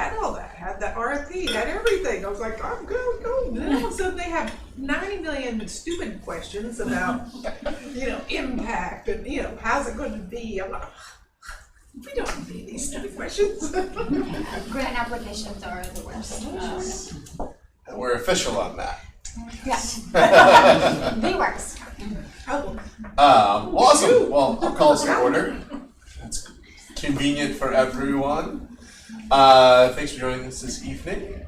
had all that, had the RFP, had everything. I was like, I'm good, go. And then all of a sudden they have 90 million stupid questions about, impact and, how's it going to be? I'm like, we don't need these stupid questions. Grant applications are the worst. And we're official on that. Yeah. The worst. Awesome. Well, I'll call us in order. That's convenient for everyone. Thanks for joining us this evening.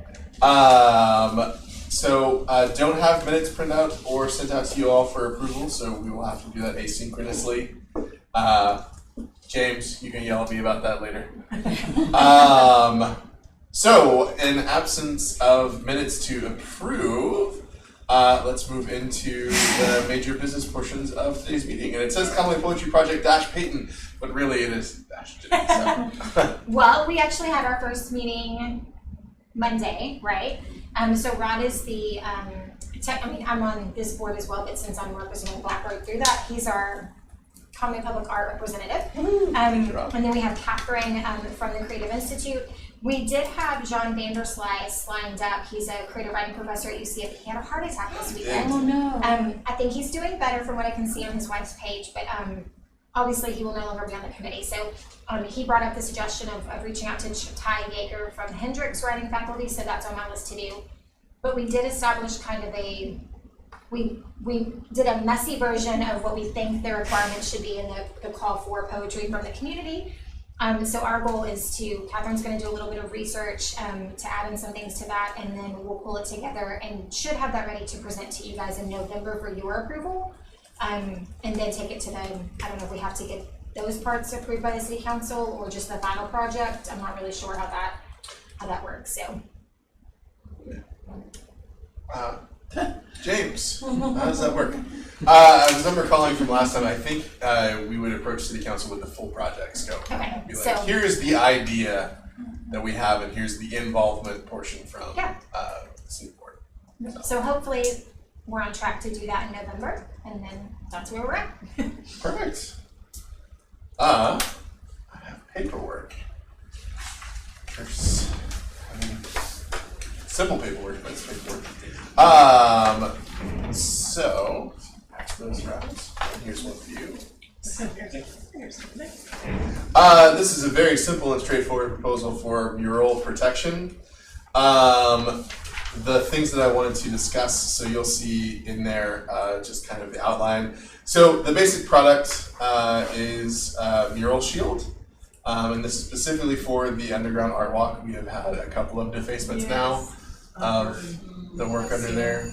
So don't have minutes printed out or sent out to you all for approval, so we will have to do that asynchronously. James, you can yell at me about that later. So in absence of minutes to approve, let's move into the major business portions of today's meeting. And it says Conway Poetry Project Peyton, but really it is Jimmy. So. Well, we actually had our first meeting Monday, right? So Rod is the, I'm on this board as well, but since I'm representing Blackbird through that, he's our Conway Public Art representative. And then we have Catherine from the Creative Institute. We did have John Vanderslice lined up. He's a creative writing professor at UCF. He had a heart attack this weekend. Oh no. I think he's doing better from what I can see on his wife's page, but obviously he will no longer be on the committee. So he brought up the suggestion of reaching out to Ty Yeager from the Hendricks writing faculty, so that's on my list to do. But we did establish kind of we did a messy version of what we think the requirements should be in the call for poetry from the community. So our goal is Catherine's going to do a little bit of research to add in some things to that, and then we'll pull it together and should have that ready to present to you guys in November for your approval. And then take it to them. I don't know if we have to get those parts approved by the city council or just the final project. I'm not really sure how that works. So. James, how does that work? I remember calling from last time. I think we would approach city council with the full project scope. Okay. Be like, here's the idea that we have, and here's the involvement portion from the city board. So hopefully we're on track to do that in November, and then that's where we're at. Perfect. I have paperwork. There's, simple paperwork, but it's paperwork. So, pass those around. Here's one for you. This is a very simple and straightforward proposal for mural protection. The things that I wanted to discuss, so you'll see in there just kind of the outline. So the basic product is Mural Shield. And this is specifically for the Underground Art Walk. We have had a couple of defacements now of the work under there.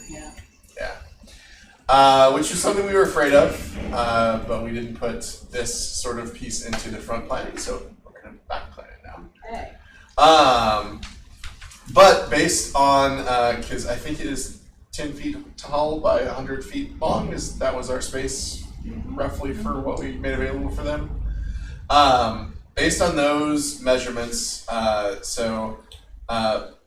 Which is something we were afraid of, but we didn't put this sort of piece into the front planning, so we're going to back plan it now. Okay. But based on, because I think it is 10 feet tall by 100 feet long, that was our space roughly for what we made available for them. Based on those measurements,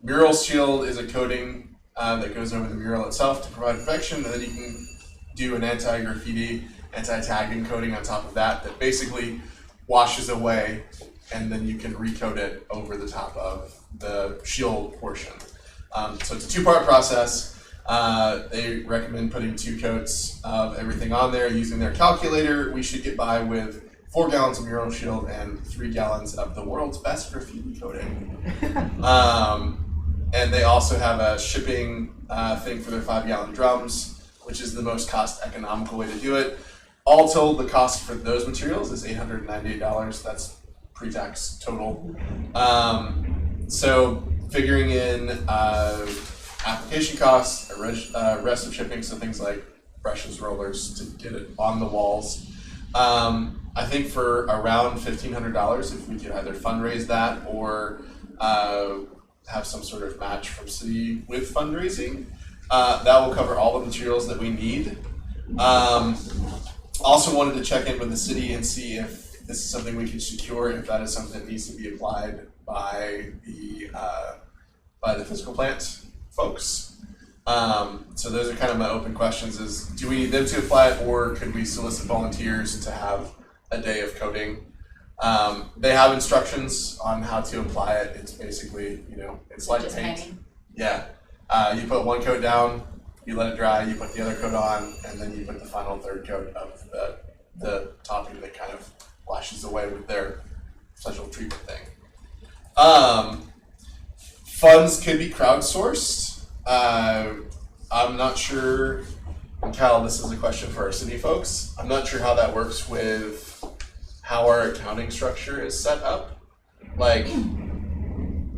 Mural Shield is a coating that goes over the mural itself to provide protection, and then you can do an anti-graffiti, anti-tagging coating on top of that basically washes away, and then you can recoat it over the top of the shield portion. So it's a two-part process. They recommend putting 2 coats of everything on there. Using their calculator, we should get by with 4 gallons of Mural Shield and 3 gallons of the world's best graffiti coating. And they also have a shipping thing for their 5-gallon drums, which is the most cost-economical way to do it. All told, the cost for those materials is $898. That's pre-tax total. So figuring in application costs, rest of shipping, so things like brushes, rollers to get it on the walls. I think for around $1,500, if we could either fundraise that or have some sort of match from city with fundraising, that will cover all the materials that we need. Also wanted to check in with the city and see if this is something we can secure, if that is something that needs to be applied by the physical plant folks. So those are kind of my open questions: is do we need them to apply it, or could we solicit volunteers to have a day of coding? They have instructions on how to apply it. It's basically, it's like Just paint. hanging. Yeah. You put one coat down, you let it dry, you put the other coat on, and then you put the final third coat of the topping that kind of washes away with their special treatment thing. Funds could be crowdsourced. I'm not sure, and Cal, this is a question for our city folks. I'm not sure how that works with how our accounting structure is set up. Like,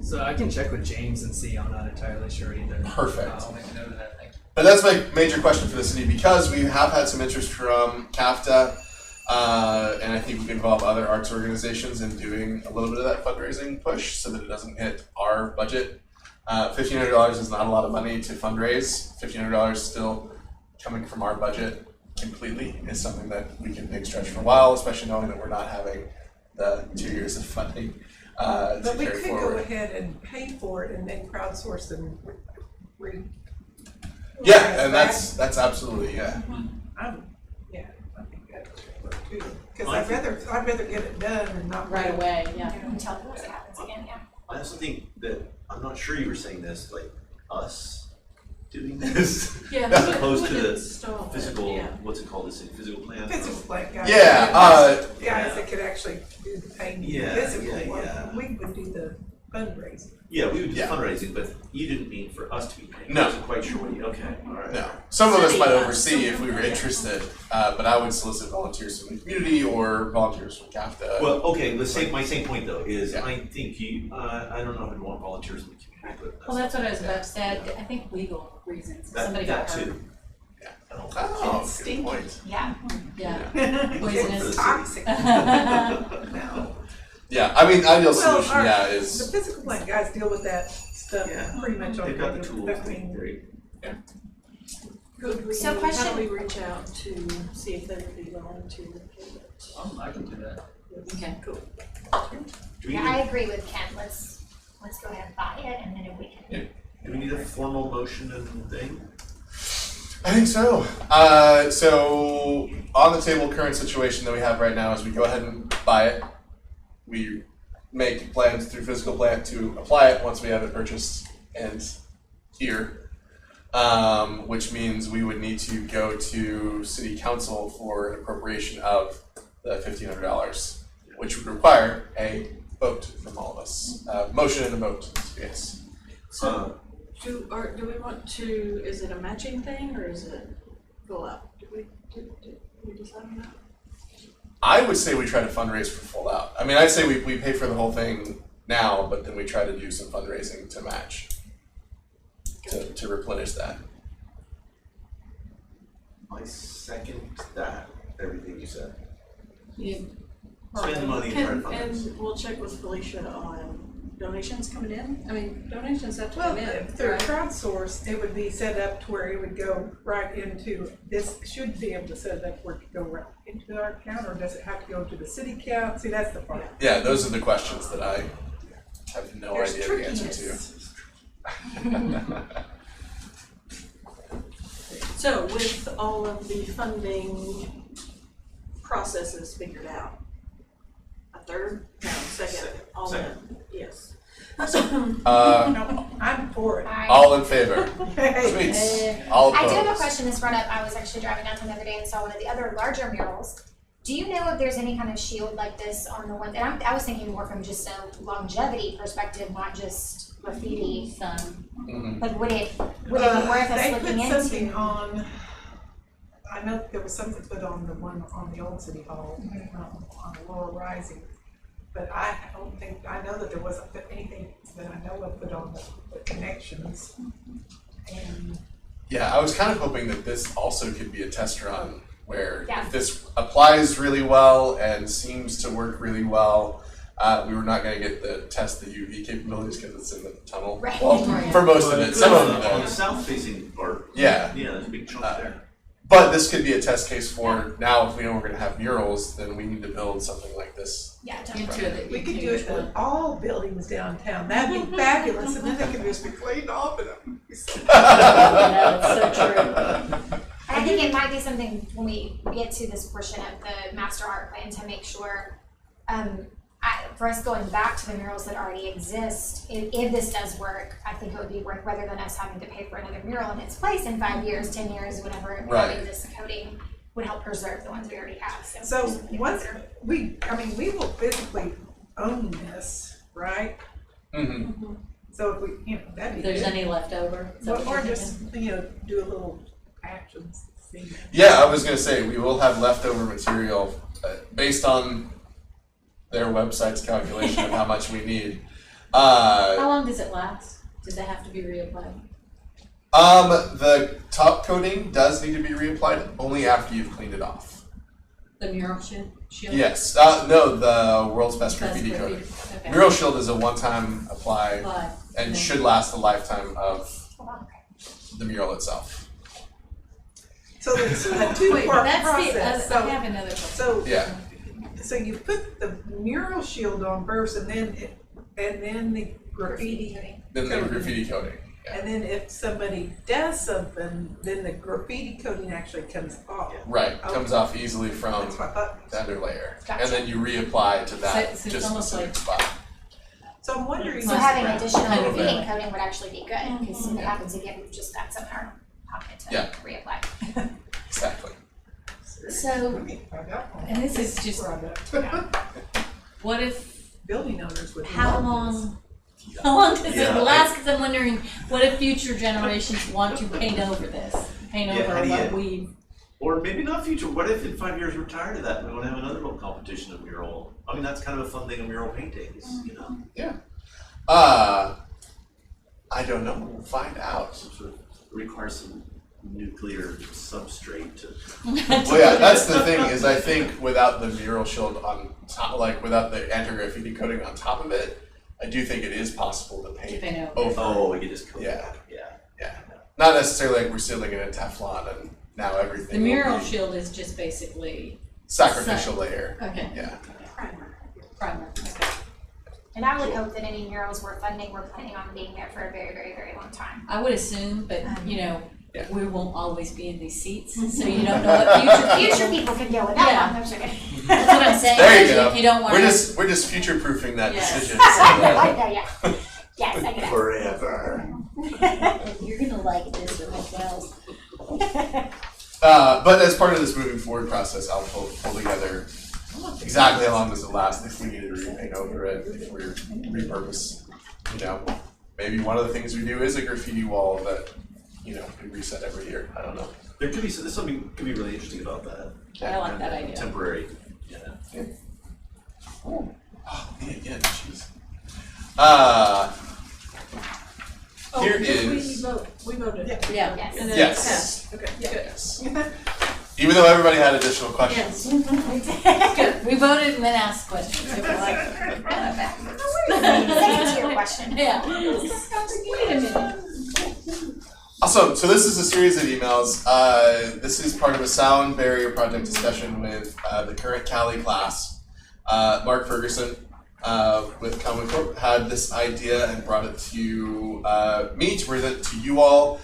So I can check with James and see. I'm not entirely sure either. Perfect. I'll make a note of that. Thank you. but that's my major question for the city because we have had some interest from CAFTA, and I think we can involve other arts organizations in doing a little bit of that fundraising push so that it doesn't hit our budget. $1,500 is not a lot of money to fundraise. $1,500 still coming from our budget completely is something that we can big stretch for a while, especially knowing that we're not having the 2 years of funding But to we carry could go forward. ahead and pay for it and then crowdsource and Yeah, and that's absolutely, yeah. I think that would work too. Cause I'd rather get it done and not Right away, yeah. Until it happens again, yeah. I also think that, I'm not sure you were saying this, like us doing this, Yeah. as opposed to wouldn't the install it, physical, yeah. what's it called, this physical plan? physical plant guys. Yeah, Guys that could actually do the painting, Yeah, physical yeah, work, yeah. and we would do the fundraising. Yeah, we would do Yeah. fundraising, but you didn't mean for us to be paying. No. I wasn't quite sure what you, okay, alright. No, some of us City, might yeah. oversee if we were interested, but I would solicit volunteers from the community or volunteers from CAFTA. Well, okay, my same point though is, Yeah. I think I don't know if I'd want volunteers in the community, but Well, that's what I was about to say. I think legal reasons. Somebody that got hurt. too. Yeah. I don't Oh, think good point. Yeah. Yeah. Poisonous. It's toxic. Yeah. No. Yeah, I mean, ideal Well, solution, the is, physical plant guys deal with that stuff Yeah. pretty much on They've got the regular- tools, I mean, they're- Could we, So how question- do we reach out to see if they would be willing to give it? I can do that. Okay. Cool. do we Yeah, need, I agree with Ken, let's go ahead and buy it and then if we can. do we need a formal motion and thing? I think so. So on the table, current situation that we have right now is we go ahead and buy it. We make plans through physical plant to apply it once we have it purchased and here. Which means we would need to go to city council for an appropriation of the $1,500, which would require a vote from all of us. Motion and a vote, yes. So, do we want to, is it a matching thing or is it full out? Did we decide on that? I would say we try to fundraise for full out. I mean, I'd say we pay for the whole thing now, but then we try to do some fundraising to match, to replenish that. I second that, everything you said. Yeah. Spend the money and try to fund it. And we'll check with Felicia on donations coming in. I mean, donations have to Well, come in, if they're right? crowdsourced, it would be set up to where it would go right into, this should be able to set it up where it could go right into our account, or does it have to go to the city account? See, that's the part. Yeah, those are the questions that I have no There's idea the answer to. trickiness. So with all of the funding processes figured out, a third, no, second, all in, Second. yes. No, I'm for it. All in favor? Hey. Sweet. All I do have a opposed? question that's brought up. I was actually driving downtown the other day and saw one of the other larger murals. Do you know if there's any kind of shield like this on the one? And I was thinking more from just a longevity perspective, not just graffiti. Sun. Mhm. Like, would it be worth us They looking put something into? on, I know there was something put on the one on the old city hall, on the lower rising. But I don't think, I know that there wasn't anything that I know of put on the connections. And Yeah, I was kind of hoping that this also could be a test run where Yeah. if this applies really well and seems to work really well, we were not going to get the test the UV capabilities because it's in the tunnel. Right. Well, Right. for most of it, some of them On the don't. south facing part, Yeah, yeah, there's a big chunk there. but this could be a test case for now. If we know we're going to have murals, then we need to build something like this. Yeah, You definitely. two that we you could can do it use with one. all buildings downtown, that'd be fabulous, and then they could just be cleaned off and. Yeah, that's so true. I think it might be something when we get to this portion of the master art plan to make sure, for us going back to the murals that already exist, if this does work, I think it would be worth, rather than us having to pay for another mural in its place in 5 years, 10 years, whatever, Right. having this coating would help preserve the ones we already have. So just be once considered. we will physically own this, right? Mm-hmm. So if we, that'd be If there's good. any left over. is that what Or you're just, thinking? do a little actions. See. Yeah, I was gonna say we will have leftover material based on their website's calculation of how much we need. How long does it last? Does it have to be reapplied? The top coating does need to be reapplied only after you've cleaned it off. The mural shield? Yes. No, the world's best That's graffiti coating. Okay. Mural shield is a one-time apply Apply. and Okay. should last the lifetime of Oh, wow, okay. the mural itself. So it's a Wait, two-part that's process. the, I have another question. So Yeah. so you put the mural shield on first, and then the graffiti, Then the coating. graffiti coating. Yeah. And then if somebody does something, then the graffiti coating actually comes off. Right. Comes off easily from That's what I thought. the under layer. Gotcha. And then you reapply to that So it's just almost specific like- spot. So I'm wondering. So having additional Kind of graffiti bit. coating would actually be good, because if it happens again, we've just got some in our pocket to Yeah. reapply. Exactly. So, and this is just, what if, Building owners would. how love long does Yeah, it last? Because I'm wondering, what if future generations want to paint over this? Paint Yeah, over how do what you- we, Or maybe not future, what if in 5 years we're tired of that and we wanna have another little competition of mural? I mean, that's kind of a fun thing of mural paintings, I don't know. We'll find out. Some sort of requires some nuclear substrate to. Well, yeah, that's the thing is I think without the mural shield on top, like without the anti-graffiti coating on top of it, I do think it is possible to paint paint over. over. Oh, we could just coat Yeah. that, Yeah. Not necessarily like we're sealing it in Teflon and now everything The will mural be shield is just basically, sacrificial layer. okay, Yeah. primer, okay. And I would hope that any murals we're funding, we're planning on being there for a very, very, very long time. I would assume, but Yeah. we won't always be in these seats, so you don't know what Future people can deal with Yeah. that one, I'm just kidding. That's what I'm saying. There you go. If you don't want We're to. just future proofing that Yes. decision. I know, yeah. Yes, I get it. Forever. You're gonna like this as well. But as part of this moving forward process, I'll pull together exactly how long does it last if we need to repaint over it, if we repurpose, maybe one of the things we do is a graffiti wall that, we reset every year. I don't know. There could be, so there's something could be really interesting about that. I like that idea. Temporary, Oh, me again, jeez. Here is, We voted. Yeah. Yes. And then yes, Okay, yes. Even though everybody had additional questions. Yes. Good. We voted and then asked questions. If we're like, Second to your question. yeah. Wait a minute. Awesome. So this is a series of emails. This is part of a sound barrier project discussion with the current Cali class. Mark Ferguson with Conway Corp had this idea and brought it to me to present to you all.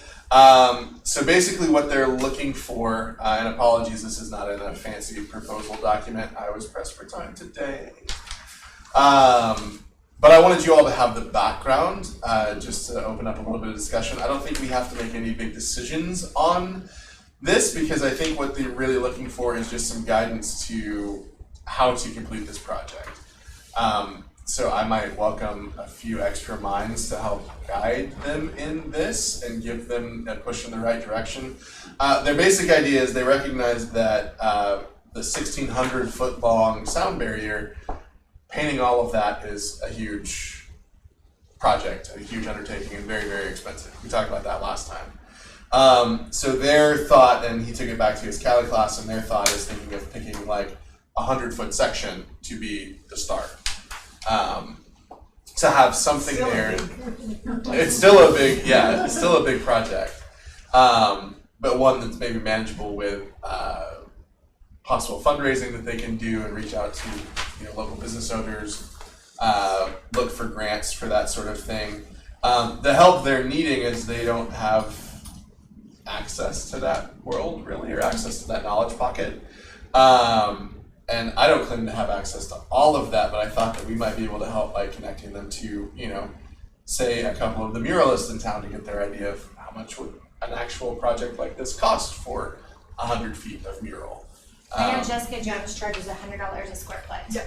So basically what they're looking for, and apologies, this is not in a fancy proposal document. I was pressed for time today. But I wanted you all to have the background, just to open up a little bit of discussion. I don't think we have to make any big decisions on this because I think what they're really looking for is just some guidance to how to complete this project. So I might welcome a few extra minds to help guide them in this and give them a push in the right direction. Their basic idea is they recognize that the 1,600 foot long sound barrier, painting all of that is a huge project, a huge undertaking, and very, very expensive. We talked about that last time. So their thought, and he took it back to his Cali class, and their thought is thinking of picking like a 100-foot section to be the start. To have something Still a there. big- It's still a big, yeah, it's still a big project. But one that's maybe manageable with possible fundraising that they can do and reach out to local business owners, look for grants for that sort of thing. The help they're needing is they don't have access to that world really, or access to that knowledge pocket. And I don't claim to have access to all of that, but I thought that we might be able to help by connecting them to, say a couple of the muralists in town to get their idea of how much would an actual project like this cost for 100 feet of mural. I know Jessica Jones charges $100 a square foot. Yeah.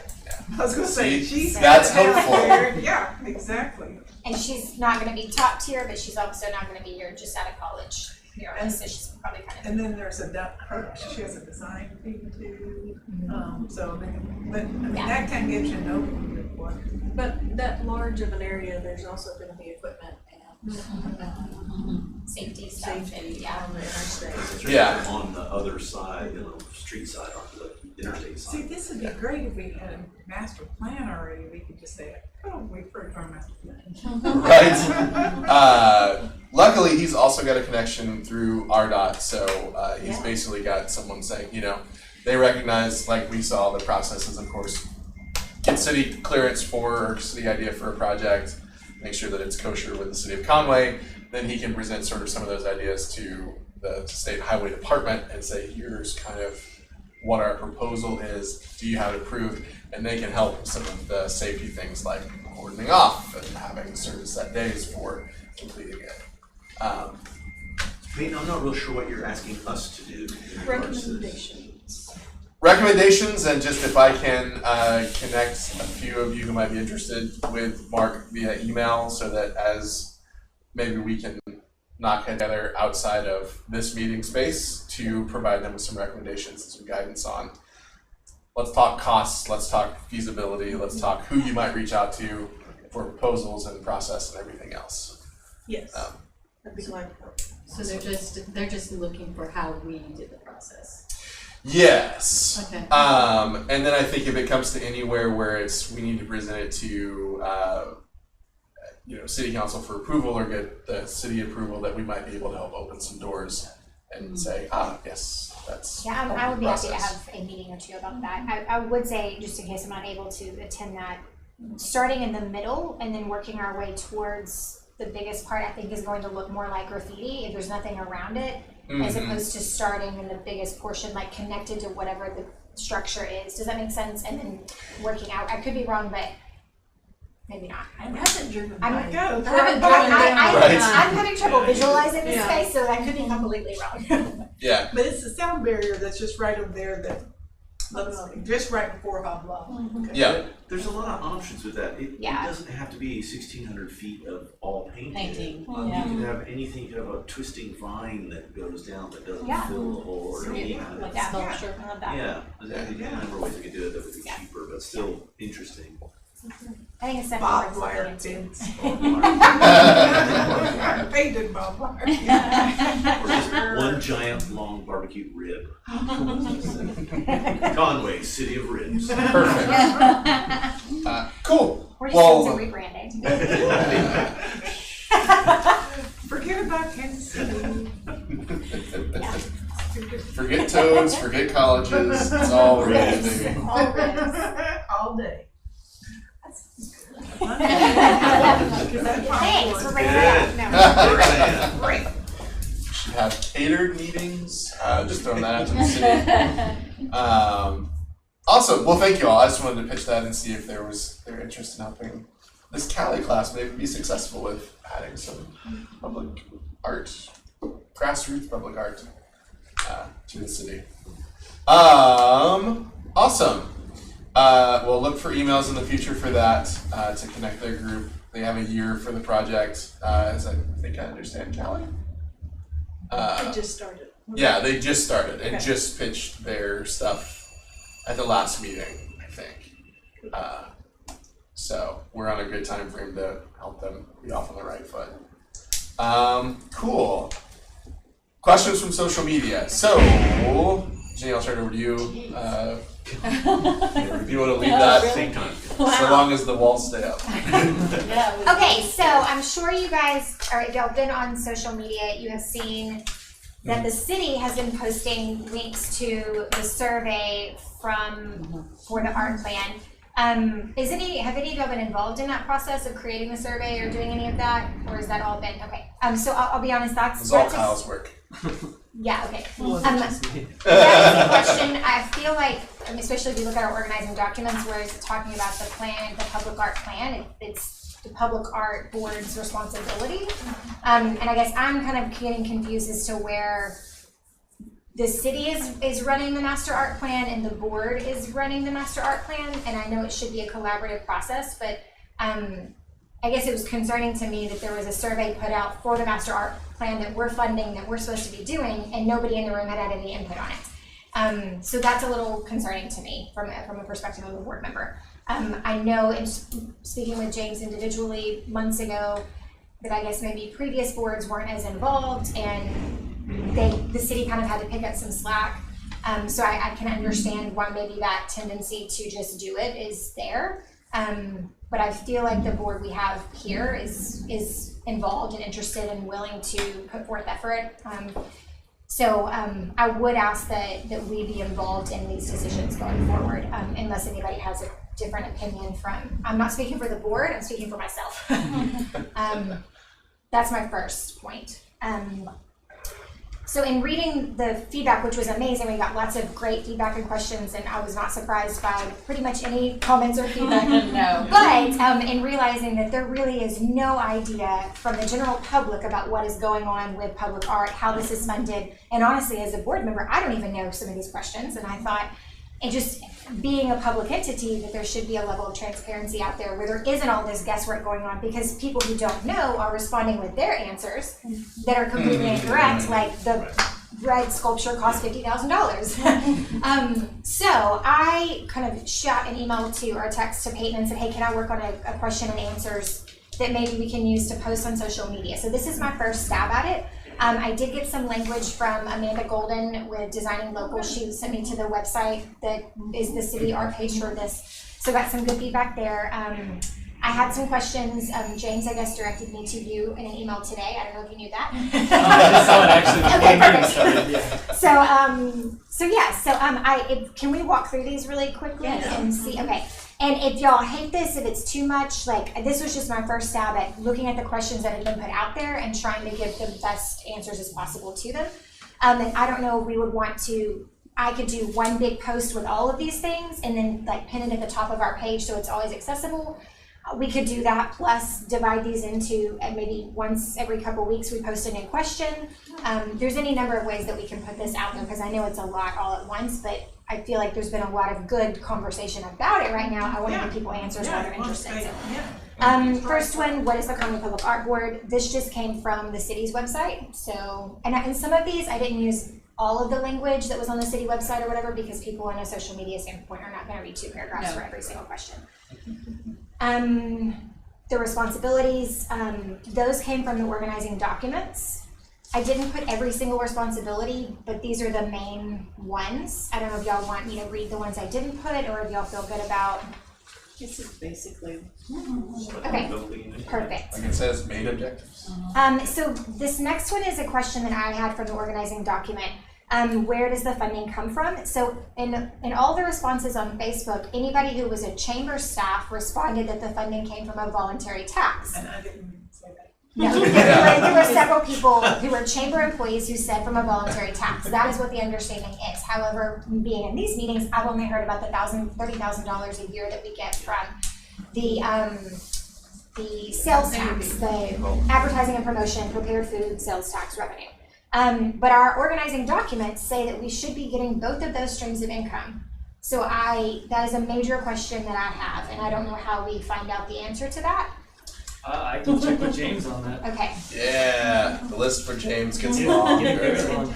I was gonna say, she's. That's got it out hopeful. there. Yeah, exactly. And she's not gonna be top tier, but she's also not gonna be your just out of college muralist, so she's probably kind of. And then there's she has a design fee too, so, but, I mean, Yeah. that can get you an overview of what. But that large of an area, there's also gonna be equipment and Safety stuff, and safety yeah. on the interstate. It's right Yeah. On the other side, street side, on the interstate See, side. this would be great if we had a master plan already, we could just say, oh, wait for our master plan. Right. Luckily, he's also got a connection through RDOT, so he's basically got someone saying, they recognize, like we saw, the processes, of course, get city clearance for, or city idea for a project, make sure that it's kosher with the city of Conway, then he can present sort of some of those ideas to the state highway department and say, here's kind of what our proposal is, do you have it approved? And they can help with some of the safety things like cordoning off and having certain set days for completing it. Peyton, I'm not real sure what you're asking us to do in regards to this. Recommendations, and just if I can connect a few of you who might be interested with Mark via email so that as maybe we can knock together outside of this meeting space to provide them with some recommendations and some guidance on. Let's talk costs, let's talk feasibility, let's talk who you might reach out to for proposals and process and everything else. Yes, I'd be glad to help. So they're just looking for how we did the process. Yes. Okay. And then I think if it comes to anywhere where we need to present it to city council for approval or get the city approval, that we might be able to help open some doors and say, yes, that's. Yeah, part I of would the be happy to process. have a meeting or two about that. I would say, just in case I'm not able to attend that, starting in the middle and then working our way towards the biggest part, I think, is going to look more like graffiti if there's nothing around it, as opposed to starting in the biggest portion, like connected to whatever the structure is. Does that make sense? And then working out. I could be wrong, but maybe not. I don't know. haven't driven I'm by. Go. haven't But driven down. Right. I'm having trouble visualizing this Yeah. space, so I could be completely wrong. Yeah. But it's the sound barrier that's just right over there that, just right before Hoblob. Yeah. There's a lot of options with that. It Yeah. doesn't have to be 1,600 feet of all painted. Painting, You yeah. can have anything, you can have a twisting vine that goes down that doesn't Yeah. fill the hole or any kind of. Like Yeah. sculpture. I love that. Yeah, there's a number of ways you can do it that would be Yeah. cheaper, but still interesting. I think it's definitely Barbed worth wire looking into. fence. Painted barbed wire. Or just one giant long barbecue rib. Conway, city of ribs. Perfect. Cool. We're just Well, doing some rebranding. Forget about Kansas City. forget toads, forget colleges, it's all red, baby. All ribs. All day. Thanks for bringing that up. No. Great. Should have catered meetings, just throwing that out to the city. Awesome, well, thank you all. I just wanted to pitch that and see if they're interested in helping this Cali class maybe be successful with adding some public art, grassroots public art to the city. Awesome. We'll look for emails in the future for that to connect their group. They have a year for the project, as I think I understand, Cali. I just started. Yeah, they just started and Okay. just pitched their stuff at the last meeting, I think. So we're on a good time frame to help them be off on the right foot. Cool. Questions from social media. So, Jenny, I'll turn it over to you. If you want to lead that, Same time. so long as the walls stay up. Yeah. Okay, so I'm sure you guys are, if y'all been on social media, you have seen that the city has been posting links to the survey for the art plan. Have any of y'all been involved in that process of creating the survey or doing any of that? Or has that all been, okay, so I'll be honest, It's all Kyle's work. yeah, okay. Well, it's just me. That is a question. I feel like, especially if you look at our organizing documents where it's talking about the plan, the public art plan, it's the public art board's responsibility. And I guess I'm kind of getting confused as to where the city is running the master art plan and the board is running the master art plan. And I know it should be a collaborative process, but I guess it was concerning to me that there was a survey put out for the master art plan that we're funding, that we're supposed to be doing, and nobody in the room had any input on it. So that's a little concerning to me from a perspective of a board member. I know in speaking with James individually months ago that I guess maybe previous boards weren't as involved, and the city kind of had to pick up some slack. So I can understand why maybe that tendency to just do it is there. But I feel like the board we have here is involved and interested and willing to put forth effort. So I would ask that we be involved in these decisions going forward, unless anybody has a different opinion from, I'm not speaking for the board, I'm speaking for myself. That's my first point. So in reading the feedback, which was amazing, we got lots of great feedback and questions, and I was not surprised by pretty much any comments or feedback. No. But in realizing that there really is no idea from the general public about what is going on with public art, how this is funded, and honestly, as a board member, I don't even know some of these questions, and I thought, and just being a public entity, that there should be a level of transparency out there where there isn't all this guesswork going on, because people who don't know are responding with their answers that are completely incorrect, like the red sculpture cost $50,000. So I kind of shot an email or a text to Peyton and said, hey, can I work on a question and answers that maybe we can use to post on social media? So this is my first stab at it. I did get some language from Amanda Golden with Designing Local. She sent me to the website that is the city art page for this. So got some good feedback there. I had some questions. James, I guess, directed me to you in an email today. I don't know if you knew that. I just saw it actually before Okay, perfect. Can we walk through these really quickly and see? Okay. And if y'all hate this, if it's too much, like, this was just my first stab at looking at the questions that had been put out there and trying to give the best answers as possible to them. And I don't know if we would want to, I could do one big post with all of these things and then like pin it at the top of our page so it's always accessible. We could do that, plus divide these into, and maybe once every couple weeks we post a new question. There's any number of ways that we can put this out there, because I know it's a lot all at once, but I feel like there's been a lot of good conversation about it right now. I want to give people answers while they're interested. First one, what is the Conway Public Art Board? This just came from the city's website. So, and some of these I didn't use all of the language that was on the city website or whatever, because people on a social media standpoint are not going to read 2 paragraphs for every single question. The responsibilities, those came from the organizing documents. I didn't put every single responsibility, but these are the main ones. I don't know if y'all want me to read the ones I didn't put, or if y'all feel good about. This is basically. Okay, perfect. Like it says, main objectives. So this next one is a question that I had from the organizing document. Where does the funding come from? So in all the responses on Facebook, anybody who was a chamber staff responded that the funding came from a voluntary tax. And I didn't say that. No, there were several people who were chamber employees who said from a voluntary tax. That is what the understanding is. However, being in these meetings, I've only heard about the $30,000 a year that we get from the sales tax, the advertising and promotion, prepared food, sales tax revenue. But our organizing documents say that we should be getting both of those streams of income. So that is a major question that I have, and I don't know how we find out the answer to that. I can check with James on that. Okay. Yeah, the list for James gets Get long. very long.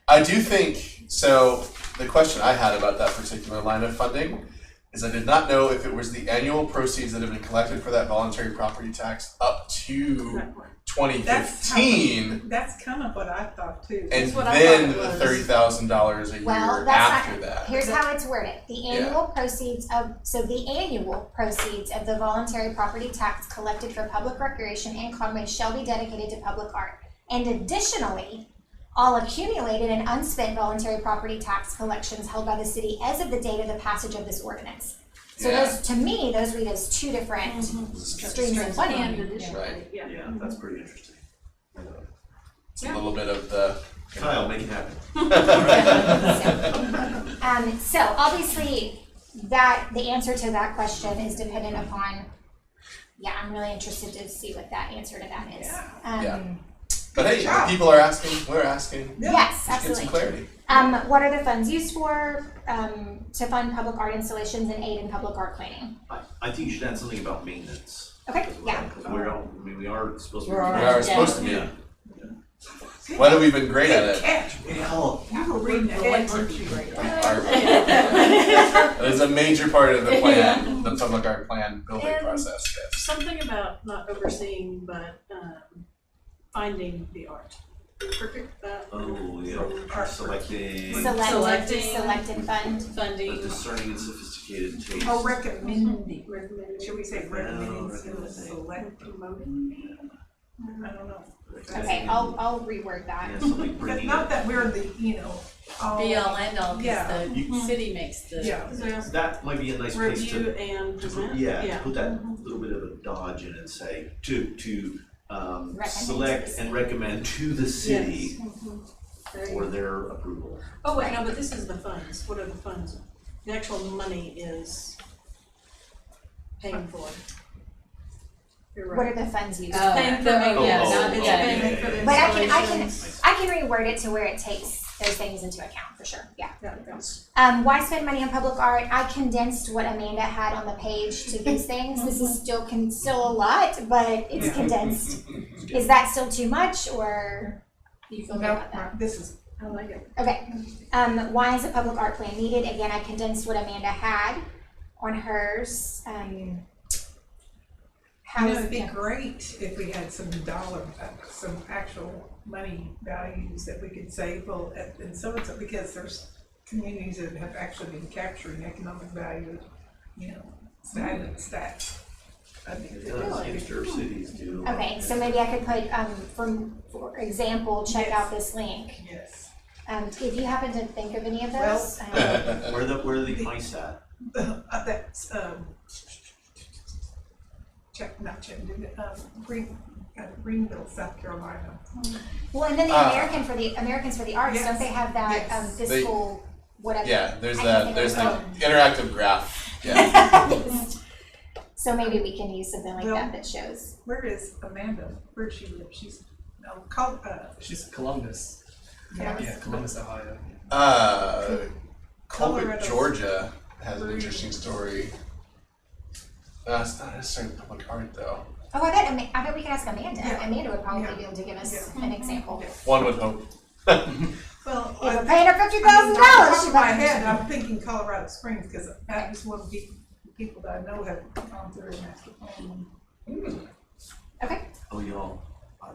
I do think, so the question I had about that particular line of funding is I did not know if it was the annual proceeds that have been collected for that voluntary property tax up to 2015, That's kind of what I thought too. and what I then thought the it was. $30,000 a year Well, that's after not, that. here's how it's worded. The annual proceeds of the voluntary property tax collected for public recreation in Conway shall be dedicated to public art. And additionally, all accumulated and unspent voluntary property tax collections held by the city as of the date of the passage of this ordinance. So Yeah. those, to me, those read as two different streams of funding. Right. Yeah. Yeah, that's pretty interesting. It's a little bit of the. Kyle, make it happen. So obviously, that, the answer to that question is dependent upon, I'm really interested to see what that answer to that is. Yeah. But hey, job. people are asking, we're asking, Yes, get some absolutely. clarity. What are the funds used for? To fund public art installations and aid in public art planning. I think you should add something about maintenance. Okay, yeah. Because we're all, I mean, we are supposed to be. We're all We right. are supposed to be. Yeah. When have we been great at Good it? catch. Well, You were reading ahead, weren't you? That is a major part of the plan, the public art plan building And- process, yes. Something about not overseeing, but finding the art. oh, yeah, selecting. Selected fund. A Funding. discerning and sophisticated taste. Oh, recommending, Recommended. should we say recommending instead of recommending. select promoting? I don't know. Okay, I'll reword that. Yeah, something But bringing not it. that we're the, all. Be all end all, Yeah. because the You- city makes the. Yeah. That might be a nice place Review to, and present. yeah, put that little bit of a dodge in and say, to Recommend select to the and city. recommend to the city Very for good. their approval. Oh, wait, no, but this is the funds. What are the funds? The actual money is paying for. You're What right. are the funds used? Oh, Paying for the- maintenance. yeah, Oh, not- It's yeah, paying for the But I can installations. reword it to where it takes those things into account, for sure, yeah. Yeah. Why spend money on public art? I condensed what Amanda had on the page to these things. This is still a lot, but it's condensed. Is that still too much, or do you feel good No, about that? this is, I like it. Okay, why is a public art plan needed? Again, I condensed what Amanda had on hers. How is it'd be it? great if we had some some actual money values that we could say, well, and so and so, because there's communities that have actually been capturing economic value, stats. I think It it's does, really Easter cities do. Okay, so maybe I could put, for example, check out this link. Yes. If you happen to think of any of Well- those, Where are the mice at? That's, Greenville, South Carolina. well, and then the Americans for the Arts, Yes. don't they have that Yes. fiscal whatever? Yeah, there's I can't that, think there's of the interactive graph, yeah. So maybe we can use something like Well- that shows. Where is Amanda? Where does she live? She's, She's Columbus. yeah. Yeah, Columbus, Ohio. Colbert, Colorado. Georgia has an interesting story. It's not necessarily public art though. Oh, I bet we can ask Amanda. Yeah. Amanda would probably Yeah. be able to give us Yeah. an example. Yeah. One would hope. Well, If we're paying her $50,000, off she of my better- head, I'm thinking Colorado Springs, because that is one of the people that I know have gone through a master plan. Okay. Oh, y'all, I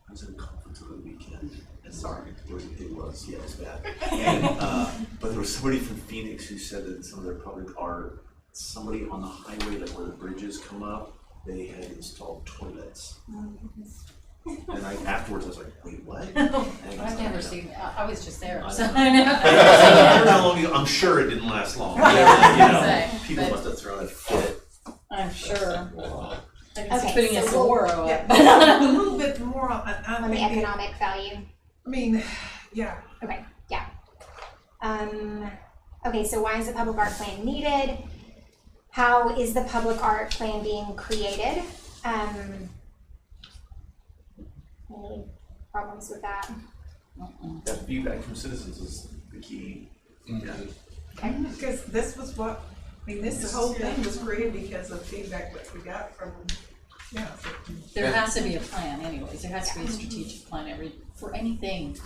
was at a conference over the weekend, and sorry, it was, yeah, it was bad. And, but there was somebody from Phoenix who said that some of their public art, somebody on the highway, like where the bridges come up, they had installed toilets. And afterwards I was like, wait, what? I've never seen, I was just there, I so know. I know. I don't know how long ago, I'm sure it didn't last long. You know, Say, people but- must have thrown a fit. I'm sure. Wow. I can Okay, see putting a so saguaro Yeah, up. a little bit more on On the economic value. I mean, yeah, Okay, yeah. Okay, so why is the public art plan needed? How is the public art plan being created? Any problems with that? That feedback from citizens is the key. because this was this whole thing was created because of feedback that we got from, There has to be a plan anyways, there has to be a strategic plan for anything.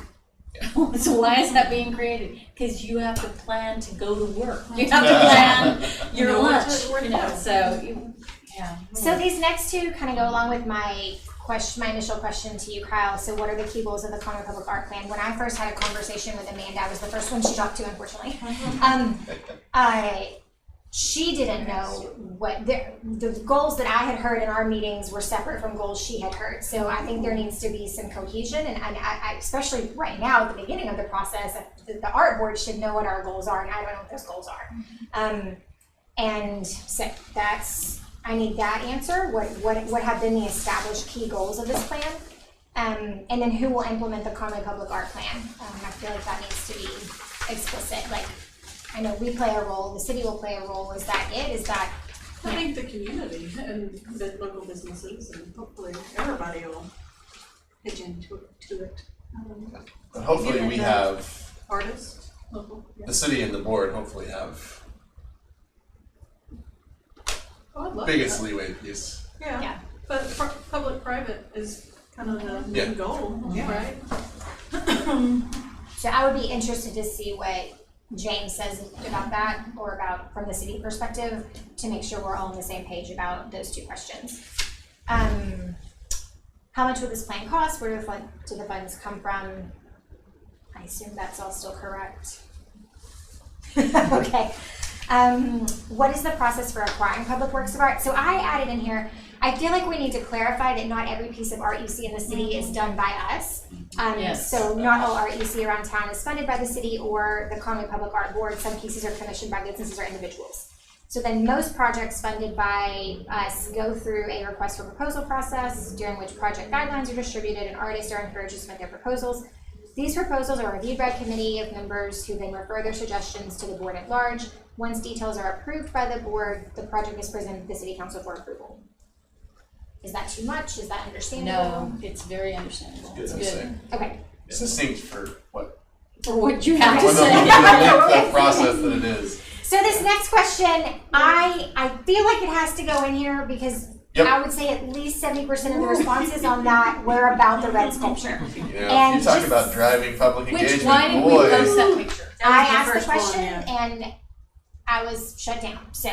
So why is that being created? Because you have to plan to go to work, you have to plan your know what lunch, to- where to go. so, yeah. So these next two kind of go along with my initial question to you, Kyle. So what are the key goals of the Conway Public Art Plan? When I first had a conversation with Amanda, I was the first one she talked to, unfortunately. She didn't know what the goals that I had heard in our meetings were separate from goals she had heard. So I think there needs to be some cohesion, and I especially right now at the beginning of the process, the art board should know what our goals are, and I don't know what those goals are. And so I need that answer. What have been the established key goals of this plan? And then who will implement the Conway Public Art Plan? I feel like that needs to be explicit. Like, I know we play a role, the city will play a role. Is that it? Is that? I think the community and the local businesses and hopefully everybody will pitch into it. But hopefully we have, Artists, local, the city and the board hopefully have Oh, I'd love biggest that. leeway piece. Yeah, Yeah. but public-private is kind of the Yeah. main goal, Yeah. right? So I would be interested to see what James says about that, or about from the city perspective, to make sure we're all on the same page about those two questions. How much would this plan cost? Where do the funds come from? I assume that's all still correct. Okay. What is the process for acquiring public works of art? So I added in here, I feel like we need to clarify that not every piece of art you see in the city is done by us. Yes. So not all art you see around town is funded by the city or the Conway Public Art Board. Some pieces are commissioned by businesses or individuals. So then most projects funded by us go through a request for proposal process, during which project guidelines are distributed and artists are encouraged to submit their proposals. These proposals are reviewed by a committee of members who then refer their suggestions to the board at large. Once details are approved by the board, the project is presented to the city council for approval. Is that too much? Is that understandable? No, it's very understandable. It's It's good. Okay. succinct for what, For what you have to for the say. length of process that it is. So this next question, I feel like it has to go in here because Yep. I would say at least 70% of the responses on that were about the red sculpture. You know, And if you talk just- about driving public Which, why engagement, did we boy. post that picture? I was the asked the first one, question yeah. and I was shut down, so.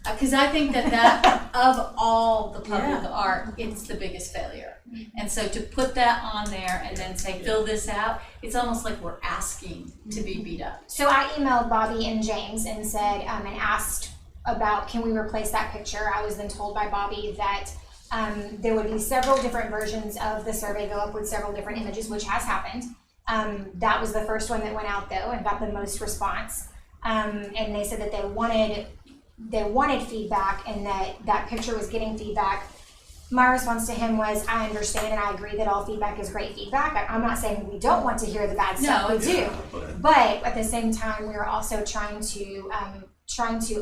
Because I think that of all the public Yeah. art, it's the biggest failure. And so to put that on there and then say, fill this out, it's almost like we're asking to be beat up. So I emailed Bobby and James and said, and asked about, can we replace that picture? I was then told by Bobby that there would be several different versions of the survey go up with several different images, which has happened. That was the first one that went out though and got the most response. And they said that they wanted feedback and that picture was getting feedback. My response to him was, I understand and I agree that all feedback is great feedback. I'm not saying we don't want to hear the bad stuff, No, we do. But at the same time, we're also trying to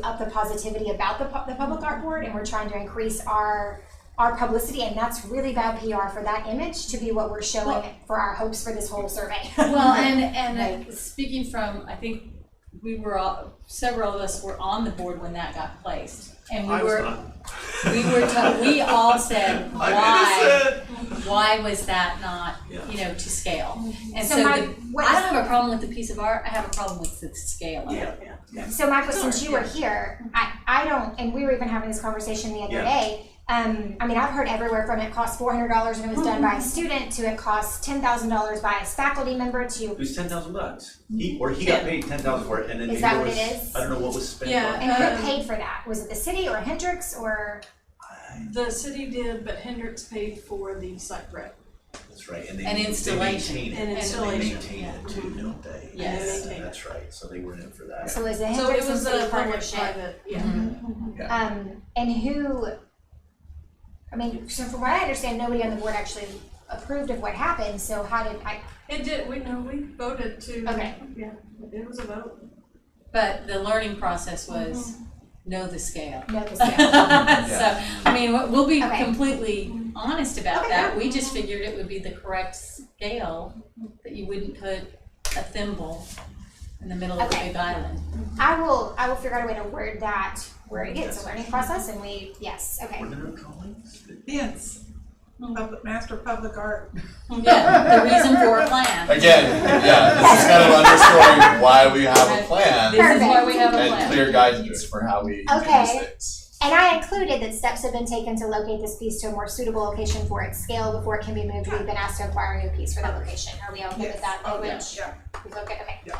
up the positivity about the public art board, and we're trying to increase our publicity, and that's really bad PR for that image to be what we're showing for our hopes for this whole survey. Well, and speaking from, I think we were all, several of us were on the board when that got placed. And we I was were, not. we all said, I'm why was that not, Yeah. to scale? And So so my- the, what I is- don't have a problem with the piece of art, I have a problem with the scale of it. Yeah. So Michael, Sure, since you were here, I don't, and we were even having this conversation the other Yeah. day. I mean, I've heard everywhere from it cost $400 and it was done by a student to it costs $10,000 by a faculty member to, It was $10,000. He got paid $10,000 for it, and then Is maybe that there what was, it is? I don't know what was spent Yeah. on it. and who paid for that? Was it the city or Hendrix or? The city did, but Hendrix paid for the site prep. That's right, and And they installation. maintain it. And They installation, maintain it too, don't they? Yes. They maintain That's right, so they were in for that. So it was a So Hendrix it was and city a partnership. public-private, yeah. And who, I mean, so from what I understand, nobody on the board actually approved of what happened, so how did I, It did, we voted to. Okay. Yeah, it was a vote. But the learning process was know the scale. know the scale? So, I mean, we'll be Okay. completely honest about Okay. that. We just figured it would be the correct scale, that you wouldn't put a thimble in the middle of a Okay. big island. I will figure out a way to word that where it is a learning process and yes, okay. Were there no drawings? Yes. Master Public Art. Yeah, the reason for a plan. Again, yeah, this is kind of underscoring why we have a plan This is why we have a and plan. clear guidance for how we do Okay. these things. And I included that steps have been taken to locate this piece to a more suitable location for its scale before it can be moved. We've been asked to acquire a new piece for that location. Are we okay with that language? Yeah. We feel good? Okay. Yeah.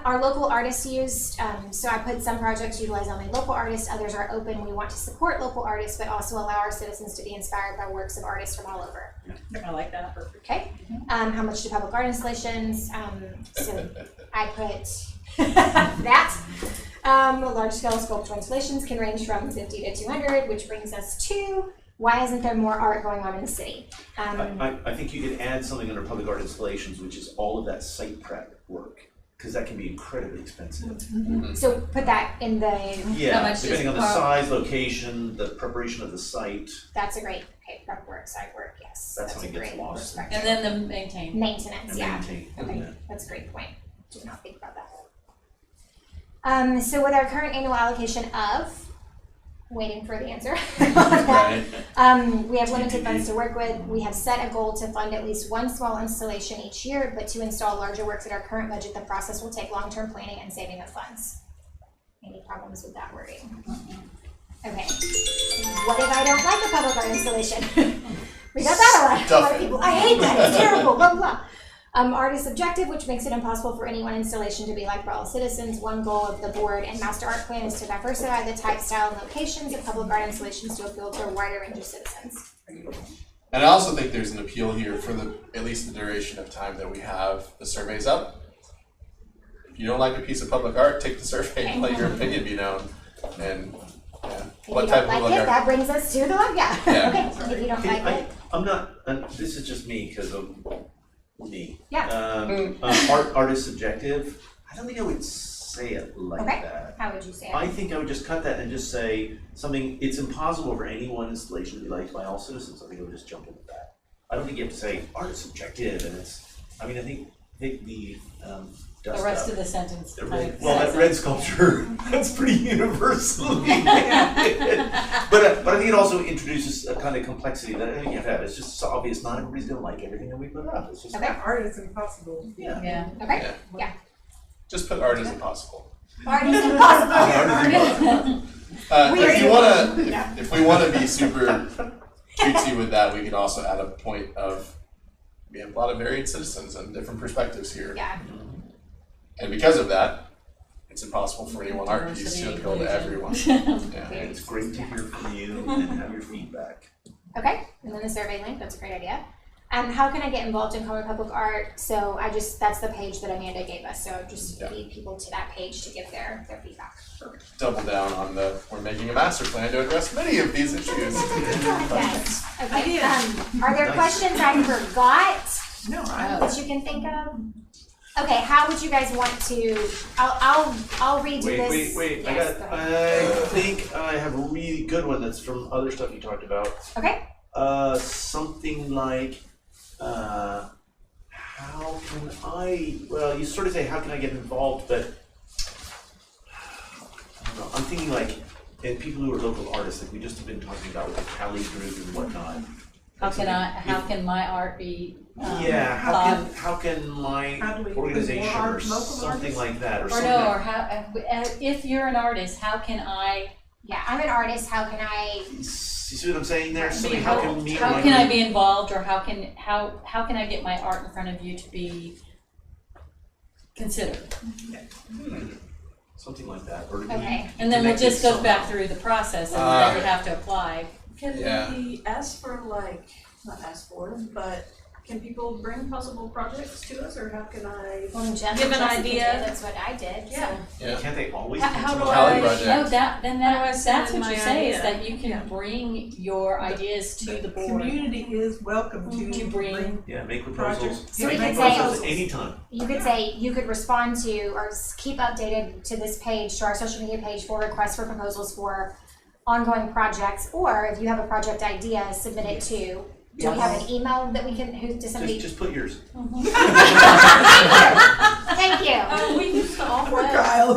Our local artists used, so I put some projects utilize only local artists, others are open. We want to support local artists, but also allow our citizens to be inspired by works of artists from all over. I like that. Okay. How much do public art installations? So I put that. Large scale sculptural installations can range from 50 to 200, which brings us to why isn't there more art going on in the city? I think you could add something under public art installations, which is all of that site prep work, because that can be incredibly expensive. So put that in the, Yeah, much depending is on the pro- size, location, the preparation of the site, that's a great, okay, prep work, site work, yes. That's a something gets great lost. perspective. And then the maintain. Maintenance, and yeah. maintain. Okay, Yeah. that's a great point. Did not think about that. So with our current annual allocation of, waiting for the answer on that, we have limited funds to work with. We have set a goal to fund at least one small installation each year, but to install larger works at our current budget, the process will take long-term planning and saving of funds. Any problems with that wording? Okay. What if I don't like a public art installation? We got that a lot. A lot of people, I hate that, it's terrible, blah, blah. Art is subjective, which makes it impossible for any one installation to be liked by all citizens. One goal of the board and master art plan is to diversify the type, style, and locations of public art installations to appeal to a wider range of citizens. And I also think there's an appeal here for at least the duration of time that we have the surveys up. If you don't like a piece of public art, take the survey and let your opinion be known. And If what you type don't of like public it, art? that brings us to the, yeah. Yeah. Okay, if you don't Okay, like it, I'm not, and this is just me because of me. yeah, Art is subjective. I don't think I would say it like Okay. that. how would you say it? I think I would just cut that and just say something, it's impossible for any one installation to be liked by all citizens. I think I would just jump into that. I don't think you have to say art is subjective and it's, I mean, I think the dust The rest up. of the sentence The kind red, of well, says that red it. sculpture, that's pretty universal. But I think it also introduces a kind of complexity that I don't think you have to have. It's just so obvious, not everybody's gonna like everything that we put up. It's just, Okay. Art is impossible. yeah. Yeah. Okay, Just put art as impossible. art is impossible. Art is impossible. If we wanna be super cutesy with that, we could also add a point of, we have a lot of varied citizens and different perspectives here. Yeah, And because of that, it's impossible for any one art piece Diversity, to appeal to everyone. inclusion. Yeah. And it's great to hear from you and have your feedback. okay, and then the survey link, that's a great idea. How can I get involved in Conway Public Art? So that's the page that Amanda gave us, so just Yeah. lead people to that page to give their feedback. Double down on we're making a master plan to address many of these issues. Yes, okay, Ideas. are there Nice. questions I forgot No, that you can think of? Okay, how would you guys want to, I'll redo this. Wait, Yes, go ahead. I think I have a really good one that's from other stuff you talked about. Okay, Something like, how can well, you sort of say, how can I get involved, but I don't know, I'm thinking like, and people who are local artists, like we just have been talking about with the Cali group and whatnot. How can my art be, Yeah, thought- how can my How do we organization more or art, local something artists? like that, or or something. no, or how, if you're an artist, how can I, yeah, I'm an artist, how can I, You see what I'm saying there? Be Something, how can involved. me or how my can I group- be involved, or how can I get my art in front of you to be considered? Something like that, or okay, And then we'll connect it just go back somehow. through the process, and then we have to apply. Can Yeah. we ask for not ask for, but can people bring possible projects to us, or how can I? well, Give an Jessica idea. did, that's what I did, so. Yeah. Yeah. Can't they always? How do do Cali I- project. No, that's How do I what send you my say, is idea? that you can Yeah. bring your ideas to the board. community is welcome To bring- Yeah, make proposals. projects. So we Make could say- proposals anytime. You could say, you could respond to or keep updated to this page, to our social media page for requests for proposals for ongoing projects, or if you have a project idea, submit it to, do we have an email that we can, to somebody? Just put yours. Thank you. We used to offer. Poor Kyle.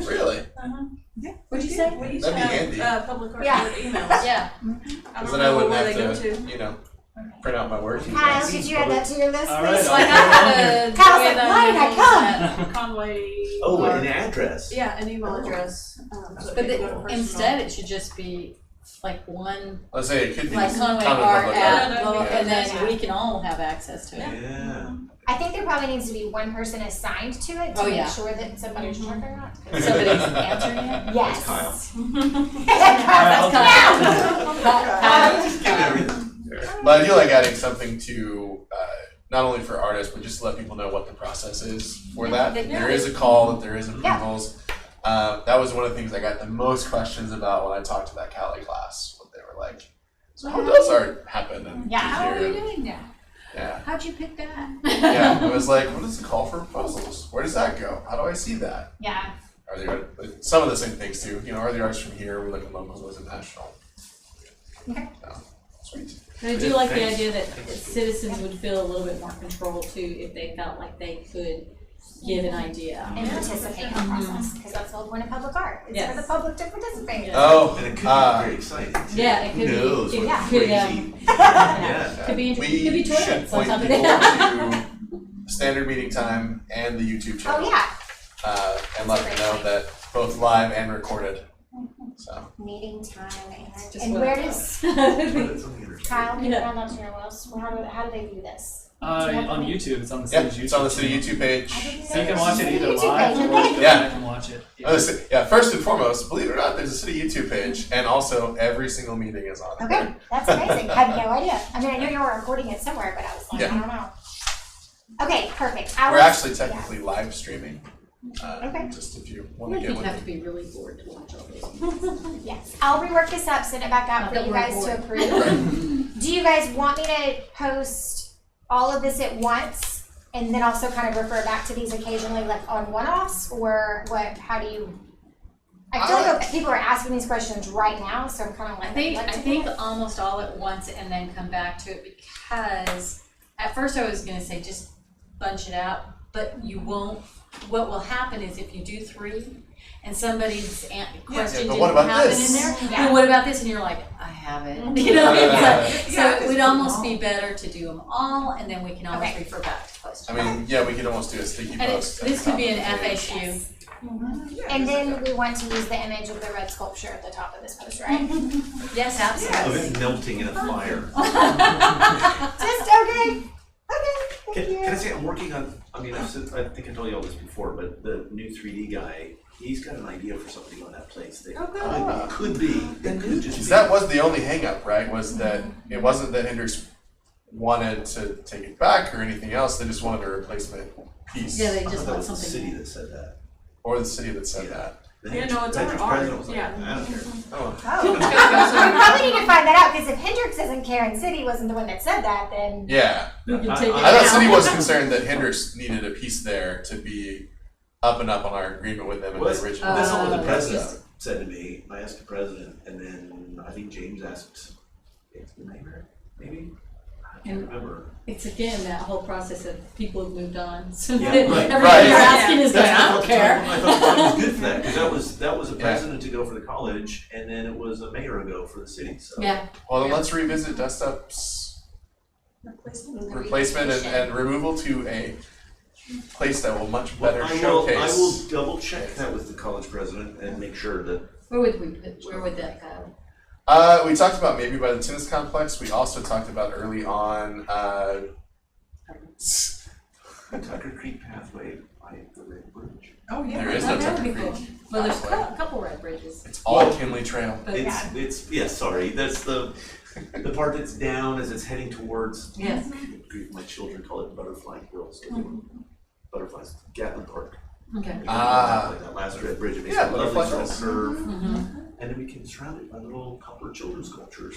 Really? Yeah. What'd you say? We used to That'd be handy. have, public art Yeah. emails. Yeah, I Because don't then I know wouldn't where they go have to. to, print out my work. Kyle, could you add that to your list, All right, please? I'll like I have a. Kyle's way like, that why did I use come? that. Conway. Oh, or- an address. Yeah, an email address. So But people go to personal. instead, it should just be like one, Let's say it could be like Conway Conway art Public at, Art. well, and Yeah. then we can all have access to it. Yeah. I think there probably needs to be one person assigned to it to Oh, make yeah. sure that somebody's working or not. Somebody's answering it. Yes. Kyle. That's Kyle. Just give it everything. But I do like adding something to not only for artists, but just to let people know what the process is for Yeah, that. yeah. There is a call, that there is approvals. That was one of the things I got the most questions about when I talked to that Cali class. What they were like, so how does art happen? And Yeah. How are you here? doing that? Yeah. How'd you pick that? Yeah, it was like, what is the call for proposals? Where does that go? How do I see that? Yeah. Are there some of the same things too? You know, are the artists from here? We look at local, was it national? Okay. So, sweet. But I do like the idea that citizens would feel a little bit more control too if they felt like they could give an idea. And participate in the process, because that's the whole point of public art. It's Yes. for the public to participate. Yeah. Oh, And it could be very exciting. Too. Yeah, it could Who be. knows It what could, crazy. Yeah. Could be interesting. Could be we should toilets on point top of people that. to standard meeting time and the YouTube channel. Oh, yeah. And let them know that both live and recorded. So Meeting time Just and what where I does But it's on the internet. Kyle, can you Yeah. run that to your Wells? How do they view this? On YouTube, it's on the yeah, city's YouTube. it's on the city channel. YouTube page. So you can watch it either YouTube live page, or you okay. can Yeah. go back and watch it. Oh, yeah, first and foremost, believe it or not, there's a city YouTube page, and also every single meeting is on Okay, there. that's amazing. I had no idea. I mean, I knew you were recording it somewhere, but I was like, Yeah. I don't know. Okay, perfect. We're actually technically live streaming. Okay. Just if you I want to think get you'd with have it. to be really bored to watch all this. Yes, I'll rework this up, send it back out Not for that you we're guys to bored. approve. Do you guys want me to post all of this at once and then also kind of refer back to these occasionally, like on one-offs, or what? How do you? I feel like people are asking these questions right now, so I'm kind of like, I think almost all at once and then come back to it, because at first I was gonna say just bunch it out, but you won't. What will happen is if you do 3 and somebody's question but didn't what about happen this? in there, Yeah. well, what about this? And you're like, I have it. You know, so Yeah, it would almost be better to do them all, and then we can always Okay. refer back to questions. I mean, yeah, we could almost do a sticky And post. this could be an at the top of the page. FAQ. And then we want to use the image of the red sculpture at the top of this post, right? Yes, Of absolutely. it melting in a fire. Just okay. Okay. Thank you. Can I say I'm working on? I mean, I think I told you all this before, but the new 3D guy, he's got an idea for something on that place. That could be. It could just be. That was the only hang-up, right? Was that it wasn't that Hendrix wanted to take it back or anything else. They just wanted a replacement piece. Yeah, they I just thought that want was the something. city that said that. Or the city that said Yeah. that. The Yeah, no, it's Hendrix our president art. was like, Yeah. I don't care. Oh. We probably need to find that out, because if Hendrix doesn't care and City wasn't the one that said that, then Yeah. We can I- take it I thought down. City was concerned that Hendrix needed a piece there to be up and up on our agreement with them in Well, the original. that's not what the that's president just- said to me. I asked the president, and then I think James asked the mayor, maybe? I can't remember. It's again that whole process of people have moved on. So Yeah, that right. everything Right. you're asking is going, That's I don't what care. I thought the time was good for that, because that was a Yeah. president to go for the college, and then it was a mayor ago for the city, so. Yeah, Well, then let's revisit Dust Up's replacement and removal to a place that will much Well, better I showcase. will double check that with the college president and make sure that, where would we put, where would that go? We talked about maybe by the tennis complex. We also talked about early on. Tucker Creek pathway by the Red Bridge. Oh, yeah. There is Oh, no that would Tucker be cool. Creek. Well, there's pathway. a couple red bridges. It's all Kinley Trail. But Yeah, sorry, that's the part that's down as it's heading towards. Yes. My children call it Butterfly Hills. Butterflies, Gatlin Park. Okay. Ah. Like that last red bridge, it makes Yeah, a lovely Butterfly little Hills. curve, Mm-hmm. and then we can surround it by little copper children's sculptures.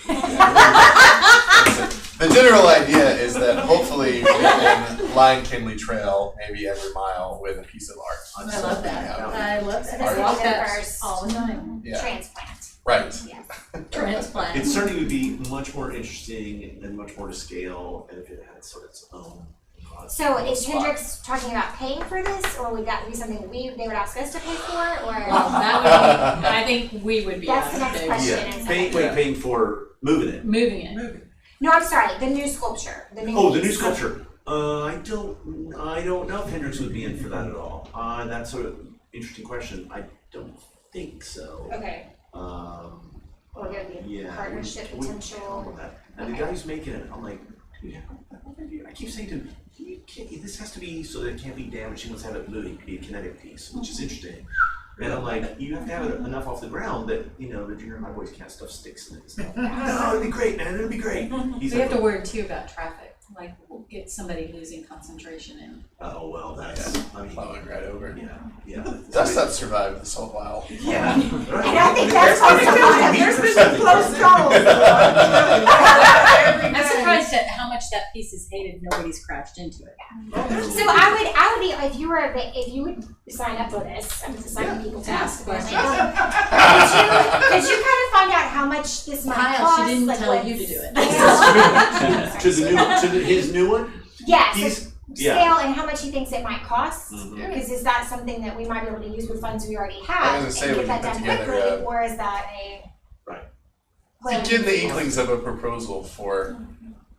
The general idea is that hopefully we can line Kinley Trail maybe every mile with a piece of art. I love that. Yeah. I love that. This I would walk be the that first all the time. Yeah. transplant. Right. Transplant. It certainly would be much more interesting and much more to scale, and if it had sort of its own. So is spot. Hendrix talking about paying for this, or would that be something they would ask us to pay for, or? Well, that would be, I think we would be That's the asked next to question. Yeah, paying for moving it. moving it. No, I'm sorry, the new sculpture, the new. Oh, the new piece. sculpture. I don't know if Hendrix would be in for that at all. That's sort of interesting question. I don't think so. Okay, Um, or there'd be a yeah. partnership we- potential. And the guy who's making it, I'm like, dude, I keep saying to him, this has to be so that it can't be damaged. He wants to have it moving, be a kinetic piece, which is interesting. And I'm like, you have to have it enough off the ground that, the junior high boys can't stuff sticks in it and stuff. No, it'd be great, man, it'd be great. He's We have like, to worry too about traffic. Like, get somebody losing concentration in. Oh, well, that's, I mean, Plowing right over. yeah. Dust Up survived this whole while. Yeah. And I think that's also There's been some close calls. I'm surprised at how much that piece is hated. Nobody's crashed into it. So I would be, if you would sign up for this, I'm just signing people to ask questions. Could you kind of find out how much this might Kyle, cost? she didn't like tell what you to do it. To his new one? Yes, He's, scale and how much he thinks it might cost. Mhm. Because is that something that we might be able to use with funds we already I have was gonna say, and we get that can done put together quickly, a- or is that a Right. plan? Give the inklings of a proposal for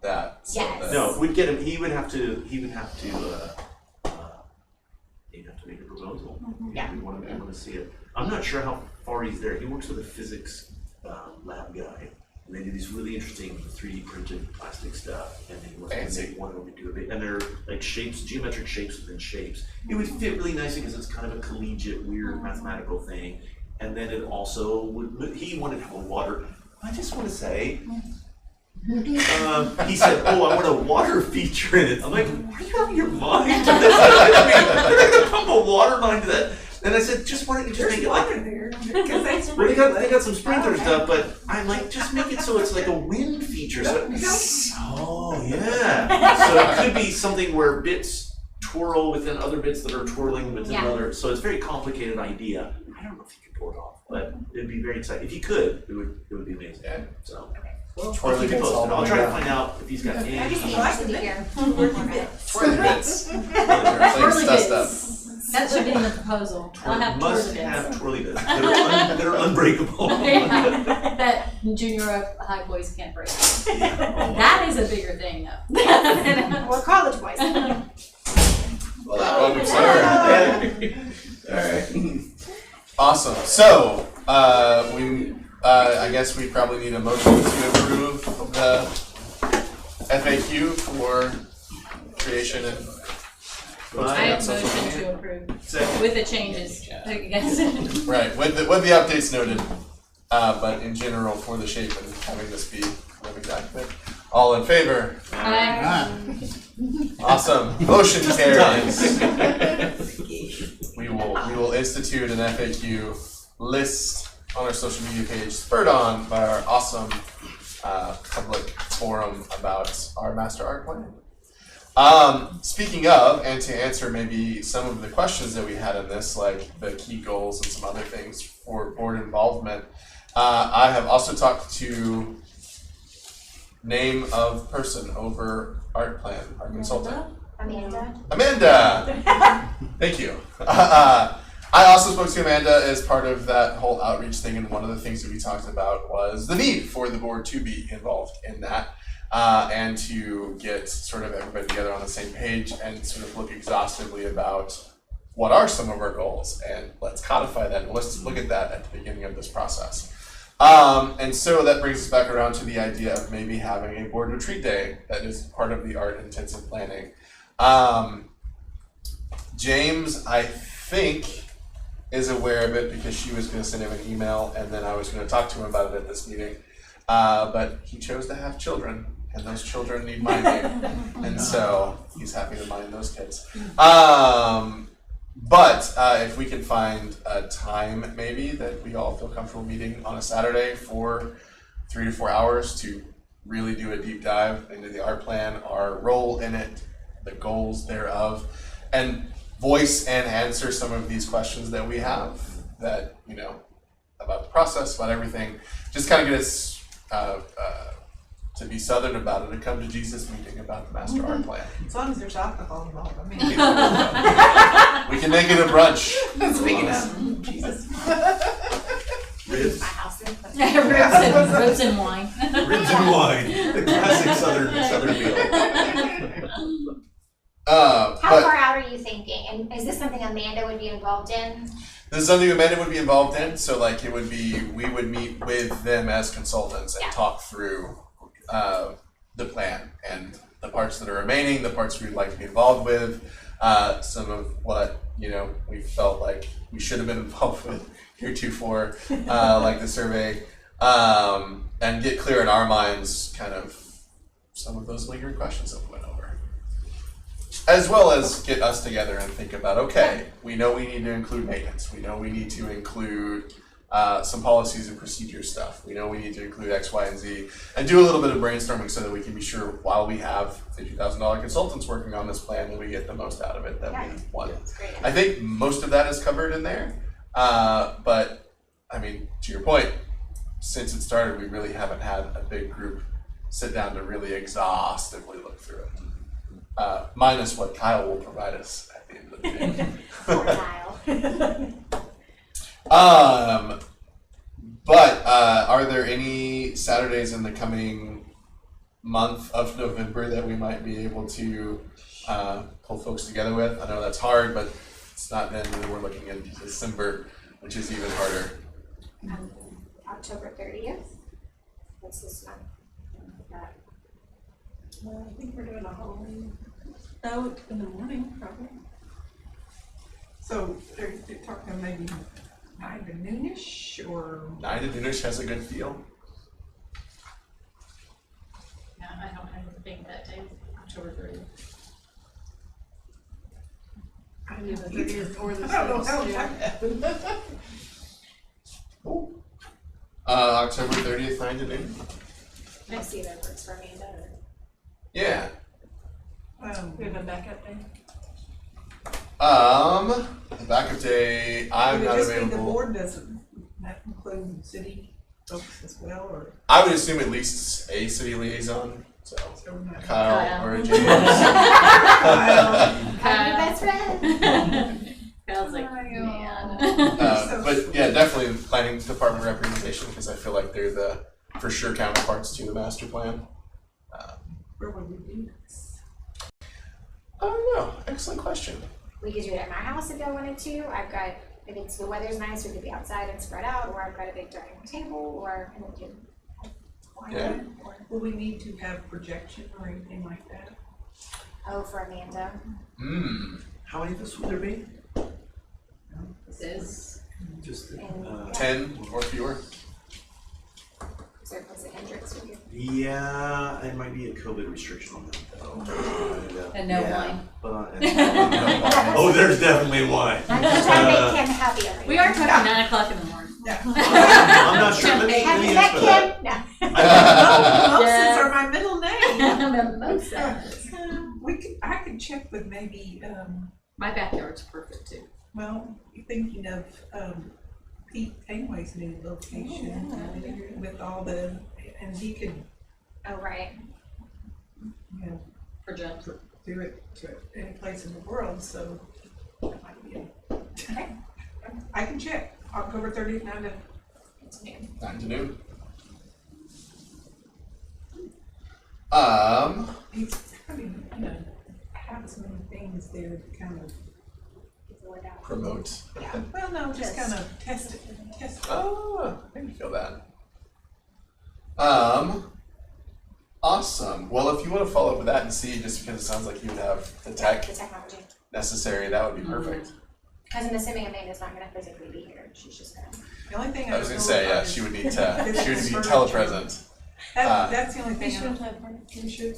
that. So Yes. that- No, we'd get him, he would have to he'd have to make a proposal. Yeah. We wanna see it. I'm not sure how far he's there. He works with a physics lab guy. And they do these really interesting 3D printed plastic stuff, and they want Fancy. to make one of them do it. And they're like shapes, geometric shapes within shapes. It would fit really nicely because it's kind of a collegiate, weird mathematical thing. And then it also would, he wanted to have a water. I just want to say, he said, "Oh, I want a water feature in it." I'm like, "Are you out of your mind?" I mean, they're gonna pump a water line to that. And I said, "Just why don't you just make it like?" there, because they Well, they got some sprinkler stuff, but I'm like, just make it so it's like a wind feature. So, oh yeah. So it could be something where bits twirl within other bits that are twirling within Yeah. other. So it's a very complicated idea. I don't know if he could pull it off, but it'd be very exciting. If he could, it would be amazing. Yeah. So Well, I'll twirly keep you bits all posted. the I'll way try to down. find out if he's got any. I'd just be interested to hear. Twirly bits. Twirly Dust bits. That should be in the proposal. I'll have twirly Must bits. have twirly bits that are unbreakable. Yeah, that junior high boys can't break. Yeah. That is a bigger thing though. Or college boys. Well, that one was Alright. Awesome. So, I guess we probably need a motion to approve the FAQ for creation and I have social motion media. to approve Second. with the changes. I guess. Right, with the updates noted, but in general for the shape and having this be a living document. All in favor? Awesome. Motion carries. We will institute an FAQ list on our social media page, spurred on by our awesome public forum about our master art plan. Speaking of, and to answer maybe some of the questions that we had in this, like the key goals and some other things for board involvement, I have also talked to name of person over art plan, our consultant. Amanda! Thank you. I also spoke to Amanda as part of that whole outreach thing, and one of the things that we talked about was the need for the board to be involved in that. And to get sort of everybody together on the same page and sort of look exhaustively about what are some of our goals, and let's codify that, and let's look at that at the beginning of this process. And so that brings us back around to the idea of maybe having a board retreat day that is part of the art intensive planning. James, I think, is aware of it because she was going to send him an email, and then I was going to talk to him about it at this meeting. But he chose to have children, and those children need minding, and so he's happy to mind those kids. But if we can find a time maybe that we all feel comfortable meeting on a Saturday for 3 to 4 hours to really do a deep dive into the art plan, our role in it, the goals thereof, and voice and answer some of these questions that we have that, you know, about the process, about everything, just kind of get us to be Southern about it, and come to Jesus meeting about the master art plan. As long as there's alcohol involved, I mean. We can make it a brunch. Speaking of Jesus. Ribs. Ribs and wine. Ribs and wine. The classic southern meal. How But far out are you thinking? And is this something Amanda would be involved in? this is something Amanda would be involved in, so like it would be, we would meet with them as consultants and Yeah. talk through the plan and the parts that are remaining, the parts we'd like to be involved with, some of what, you know, we felt like we should have been involved with heretofore, like the survey, and get clear in our minds kind of some of those lingering questions that we went over. as well as get us together and think about, okay, we know we need to include maintenance. We know we need to include some policies and procedure stuff. We know we need to include X, Y, and Z, and do a little bit of brainstorming so that we can be sure while we have $50,000 consultants working on this plan that we get the most out of it that we want. That's great. I think most of that is covered in there, but I mean, to your point, since it started, we really haven't had a big group sit down to really exhaustively look through it. Minus what Kyle will provide us at the end of the day. Poor Kyle. But are there any Saturdays in the coming month of November that we might be able to pull folks together with? I know that's hard, but it's not then when we're looking at December, which is even harder. October 30th. What's this month? I think we're doing a Halloween. Oh, in the morning, probably. So they're talking maybe 9 to noonish or? 9 to noonish has a good feel. Yeah, I don't have anything that day, October 30th. Either the 30th or the I don't know how 6th, that happened. October 30th, 9 to noon. I see that works for me better. Yeah. We have a backup day. The backup day, I'm Would it not just be the available. board, doesn't that include city folks as well, or? I would assume at least a city liaison, so So we're not- Kyle or James. I'm your best friend. Kyle's like, Kyle. man. But yeah, definitely the planning department representation, because I feel like they're the for sure counterparts to the master plan. Where would we do this? I don't know. Excellent question. We could do it at my house if y'all wanted to. I've got, if it's, the weather's nice, we could be outside and spread out, or I've got a big dining table, or, and we can. Yeah. Will we need to have projection or anything like that? Oh, for Amanda. How many of us would there be? This is, Just, And- 10 or fewer. So was it Hendrix with you? yeah, it might be a COVID restriction on that though. And no wine. But oh, there's definitely wine. I'm just trying to make Kim happy over We here. are talking 9 o'clock in the morning. I'm not sure. Let me Have you ask met for that. Kim? No. Mimosas are my middle name. Mimosas. I could check with maybe, My backyard's perfect too. well, thinking of, Pete Conway's new location with all the, and he could, Oh, right. you know, Project. do it to any place in the world, so that might be it. Okay. I can check, October 30th, 9 to, It's noon. 9 to noon. he's having, you know, have so many things there to kind of, Get the word out. Promote. well, no, just kind of test it. Oh, I can feel that. Awesome. Well, if you want to follow up with that and see, just because it sounds like you would have the tech The technology. necessary, that would be perfect. Because I'm assuming Amanda's not gonna physically be here, she's just gonna. The only thing I was don't gonna know say, yeah, about she is- would need to, she would be Furniture. telepresent. That's the only thing. We should.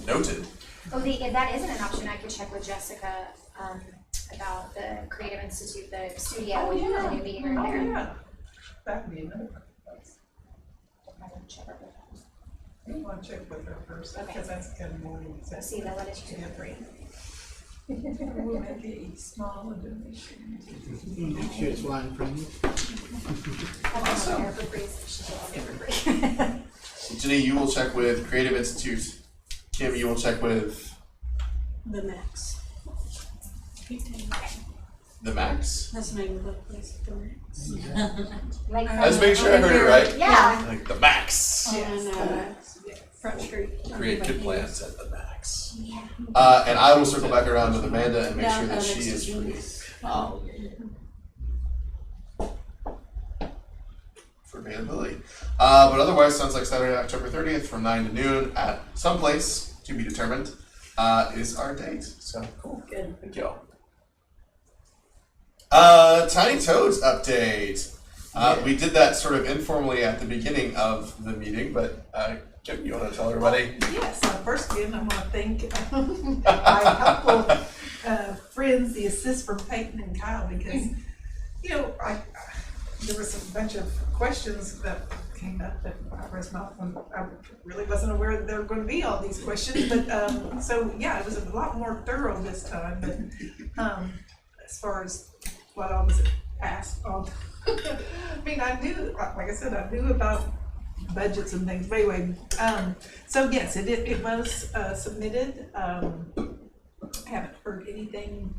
Noted. Oh, if that isn't an option, I could check with Jessica, about the Creative Institute, the studio, Oh, and yeah. the new meeting room Oh, there. yeah. That would be another place. I can check with her. You want to check with her first, Okay. because that's kind of more. Let's see, though, what did you do for free? We'll make it small and donation. Make sure it's wine friendly. I'll have her for free, so she should all get for free. So Jenny, you will check with Creative Institute. Kim, you will check with The Max. the Max. That's the name of the place, the Max. Like, I was making sure I heard it right. yeah. Like the Max. On Front Street. Create good plans at the Max. Yeah. And I will circle back around with Amanda and make sure that she is free. For availability. But otherwise, sounds like Saturday, October 30th from 9 to noon at some place to be determined is our date. So cool. Good. Thank you Tiny Toads update. We did that sort of informally at the beginning of the meeting, but Kim, you want to tell everybody? Yes, first again, I want to thank my helpful friends, the assist from Peyton and Kyle, because, you know, there was a bunch of questions that came up that I was not, I really wasn't aware that there were going to be all these questions, but so yeah, it was a lot more thorough this time, but as far as what I was asked on, I mean, I knew, like I said, I knew about budgets and things, but anyway, so yes, it was submitted. I haven't heard anything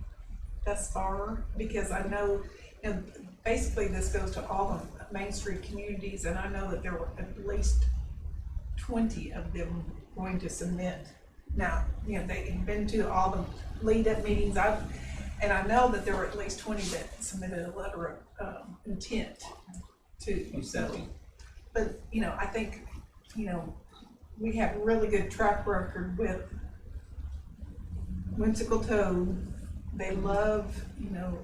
thus far, because I know, and basically this goes to all the Main Street communities, and I know that there were at least 20 of them going to submit. Now, you know, they've been to all the lead-up meetings, and I know that there were at least 20 that submitted a letter of intent to, so. But, you know, I think, you know, we have a really good track record with Whimsical Toad. They love, you know,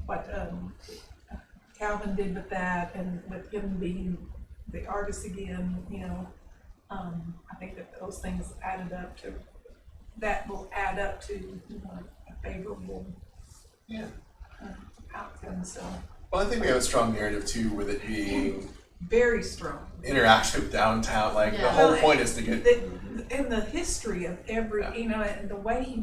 what Calvin did with that, and with him being the artist again, you know. I think that those things added up to, that will add up to, you know, a favorable outcome, so. Well, I think we have a strong narrative too, with it being Very strong. interactive downtown. Like the Yeah. whole point is to get. And the history of every, Yeah. you know, and the way he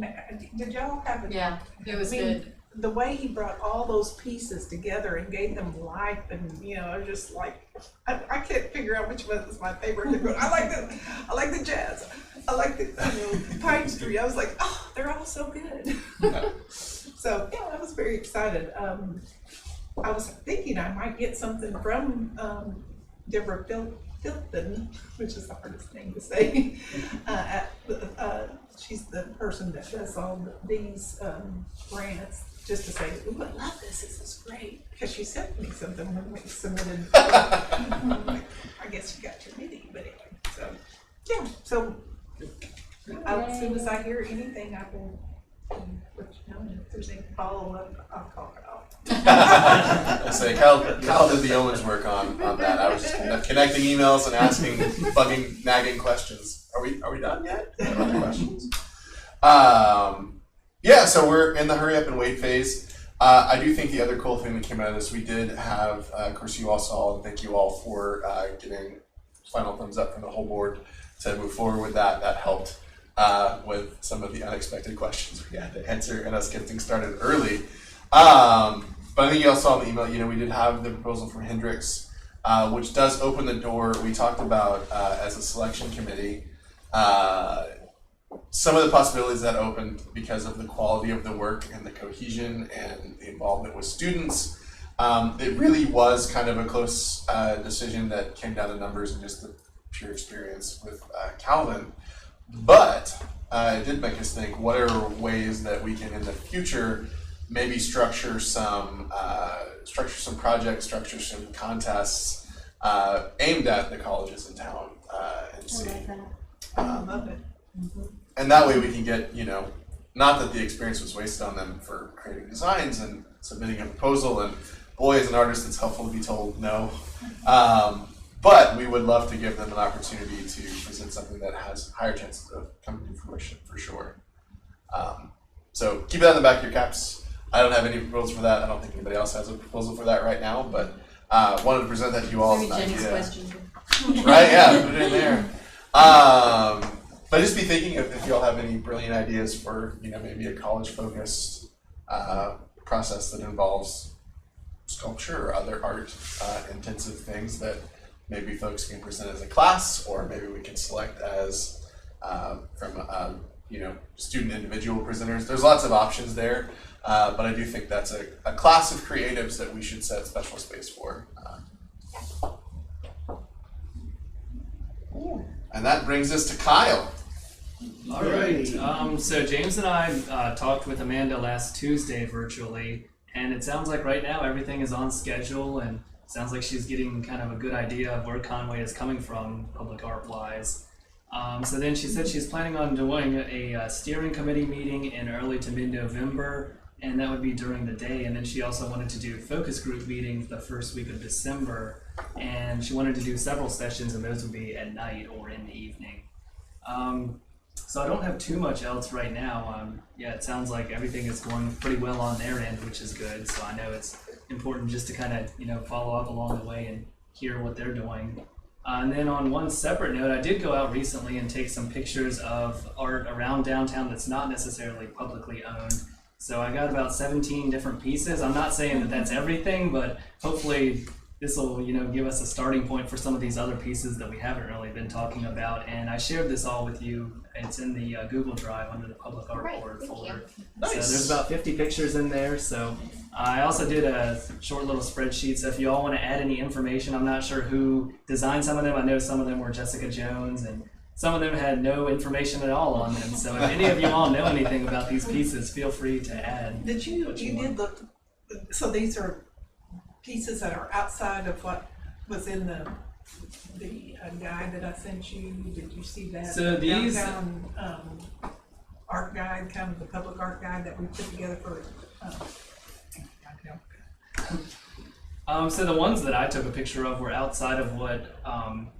did y'all have it? Yeah, it was I mean, good. the way he brought all those pieces together and gave them life, and you know, just like I can't figure out which one is my favorite. But I like the jazz. I like the, you know, Pine Street. I was like, oh, they're all so good. So yeah, I was very excited. I was thinking I might get something from Deborah Filton, which is the hardest name to say. She's the person that does all these grants, just to say, ooh, I love this is great. Because she sent me something when we submitted. I guess you got your meeting, but anyway, so, yeah, so as soon as I hear anything, I will let you know, and if there's any follow-up, I'll call it off. I say Kyle did the yeoman's work on that. I was just connecting emails and asking bugging, nagging questions. Are we done yet? Other questions? Yeah, so we're in the hurry up and wait phase. I do think the other cool thing that came out of this, we did have, of course, you all saw, and thank you all for getting final thumbs up from the whole board to move forward with that. That helped with some of the unexpected questions we had to answer and us getting started early. But I think you all saw in the email, you know, we did have the proposal for Hendricks, which does open the door. We talked about as a selection committee, some of the possibilities that opened because of the quality of the work and the cohesion and the involvement with students. It really was kind of a close decision that came down to numbers and just the pure experience with Calvin. But it did make us think, what are ways that we can in the future maybe structure some projects, structure some contests aimed at the colleges in town and see. I love it. And that way we can get, you know, not that the experience was wasted on them for creating designs and submitting a proposal, and boy, as an artist, it's helpful to be told no. But we would love to give them an opportunity to present something that has higher chances of coming to fruition for sure. So keep that in the back of your caps. I don't have any proposals for that. I don't think anybody else has a proposal for that right now, but wanted to present that to you all as Maybe an Jenny's idea. question. Right, yeah, put it in there. But just be thinking if y'all have any brilliant ideas for, you know, maybe a college-focused process that involves sculpture or other art-intensive things that maybe folks can present as a class, or maybe we can select as from you know, student individual presenters. There's lots of options there, but I do think that's a class of creatives that we should set special space for. And that brings us to Kyle. All right. So James and I talked with Amanda last Tuesday virtually, and it sounds like right now everything is on schedule, and it sounds like she's getting kind of a good idea of where Conway is coming from, public art wise. So then she said she's planning on doing a steering committee meeting in early to mid-November, and that would be during the day. And then she also wanted to do focus group meetings the first week of December, and she wanted to do several sessions, and those would be at night or in the evening. So I don't have too much else right now. Yeah, it sounds like everything is going pretty well on their end, which is good. So I know it's important just to kind of, follow up along the way and hear what they're doing. And then on one separate note, I did go out recently and take some pictures of art around downtown that's not necessarily publicly owned. So I got about 17 different pieces. I'm not saying that that's everything, but hopefully this will, give us a starting point for some of these other pieces that we haven't really been talking about. And I shared this all with you. It's in the Google Drive under the public art board folder. Nice. So there's about 50 pictures in there. So I also did a short little spreadsheet. So if you all want to add any information, I'm not sure who designed some of them. I know some of them were Jessica Jones, and some of them had no information at all on them. So if any of you all know anything about these pieces, feel free to add. Did you did look, so these are pieces that are outside of what was in the guide that I sent you? Did you see that? So these downtown art guide, kind of the public art guide that we put together for. So the ones that I took a picture of were outside of what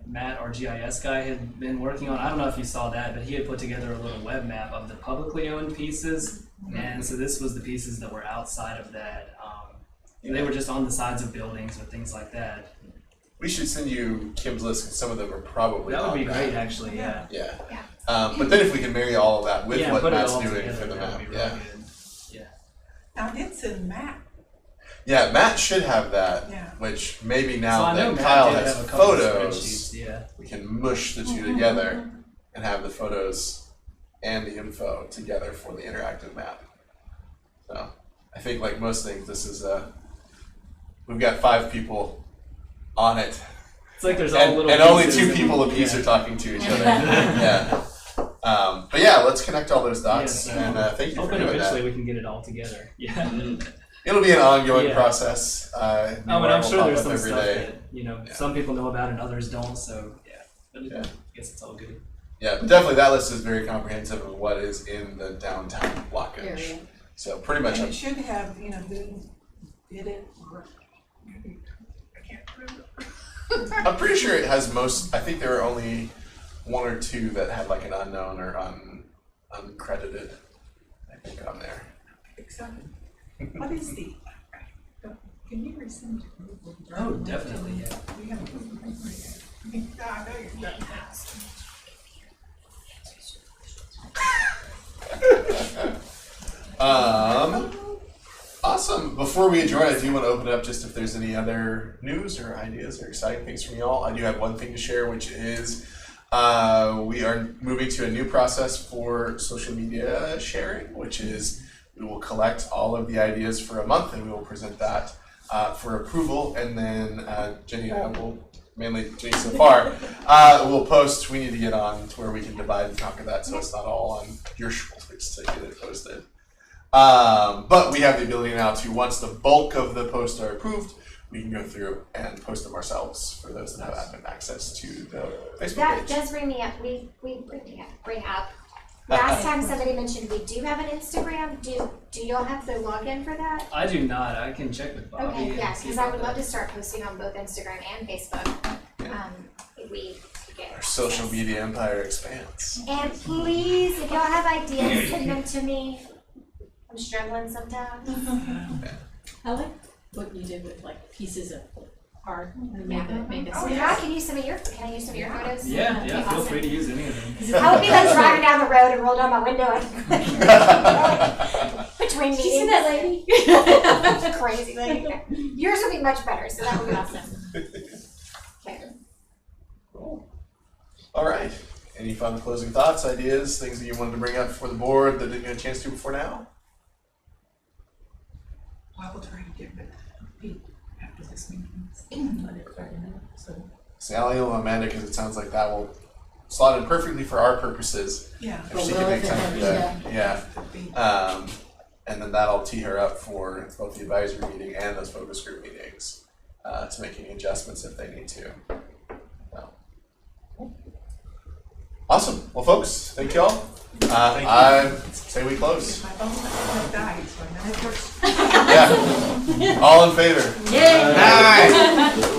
Matt, our GIS guy, had been working on. I don't know if you saw that, but he had put together a little web map of the publicly owned pieces, and so this was the pieces that were outside of that. They were just on the sides of buildings or things like that. We should send you Kim's list, because some of them are probably That would be on great, actually. Yeah. Yeah. But then if we can marry all of that with Yeah, what put it Matt's all doing together, for the that would map, be really yeah. good. Yeah. Now it's in map. Yeah, Matt should have that, Yeah. which maybe So now I know that Matt Kyle did has have a couple of photos, spreadsheets, yeah. we can mush the two together and have the photos and the info together for the interactive map. So I think, like most things, this is we've got 5 people on it, It's like there's all and, little and only pieces 2 people apiece yeah. are talking to each other. Yeah. But yeah, let's connect all those dots, Yeah, so and thank you for hoping doing eventually that. we can get it all together. Yeah. It'll be an ongoing Yeah. process. And I'm sure there's some every stuff day. that, Yeah. some people know about and others don't, so yeah. But Yeah. I guess it's all good. Yeah, but definitely that list is very comprehensive of what is in the downtown blockage. Area. So pretty much, And it should have, did it, or, I can't remember. I'm pretty sure it has most. I think there are only 1 or 2 that had like an unknown or uncredited, I think, on there. Exactly. What is the, can you resend? Oh, definitely, yeah. We haven't put it right here. I know you're done. Awesome. Before we adjourn, I do want to open it up just if there's any other news or ideas or exciting things from y'all. I do have one thing to share, which is we are moving to a new process for social media sharing, which is we will collect all of the ideas for a month and we will present that for approval, and then Jenny and I will, mainly Jenny so far, we'll post. We need to get on to where we can divide and conquer that, so it's not all on your shoulders to get it posted. But we have the ability now to, once the bulk of the posts are approved, we can go through and post them ourselves for those that have admin access to the Facebook That page. does bring me up, we bring up, last time somebody mentioned we do have an Instagram, do y'all have the login for that? I do not. I can check with Bobby. Okay, and yeah, see because I about would love that. to start posting on both Instagram and Facebook. If we get Our social access. media empire expands. And please, if y'all have ideas, send them to me. I'm struggling sometimes. I like what you did with like pieces of art and made it Oh, yeah, can I use some of your photos? Yeah, Okay, yeah, feel awesome. free to use any of them. I would be like driving down the road and roll down my window and between Did you see meetings. that lady? Crazy thing. Yours would be much better, so that would be awesome. Okay. Cool. All right. Any final closing thoughts, ideas, things that you wanted to bring up for the board that didn't get a chance to before now? I will try to get with Pete after this meeting. So, Sally and Amanda, because it sounds like that will slot in perfectly for our purposes. yeah. If she can make time for that. Yeah. And then that'll tee her up for both the advisory meeting and those focus group meetings to make any adjustments if they need to. So. Awesome. Well, folks, thank y'all. I say we close. My phone has died, so I know it works. Yeah. All in favor? Yay! All right.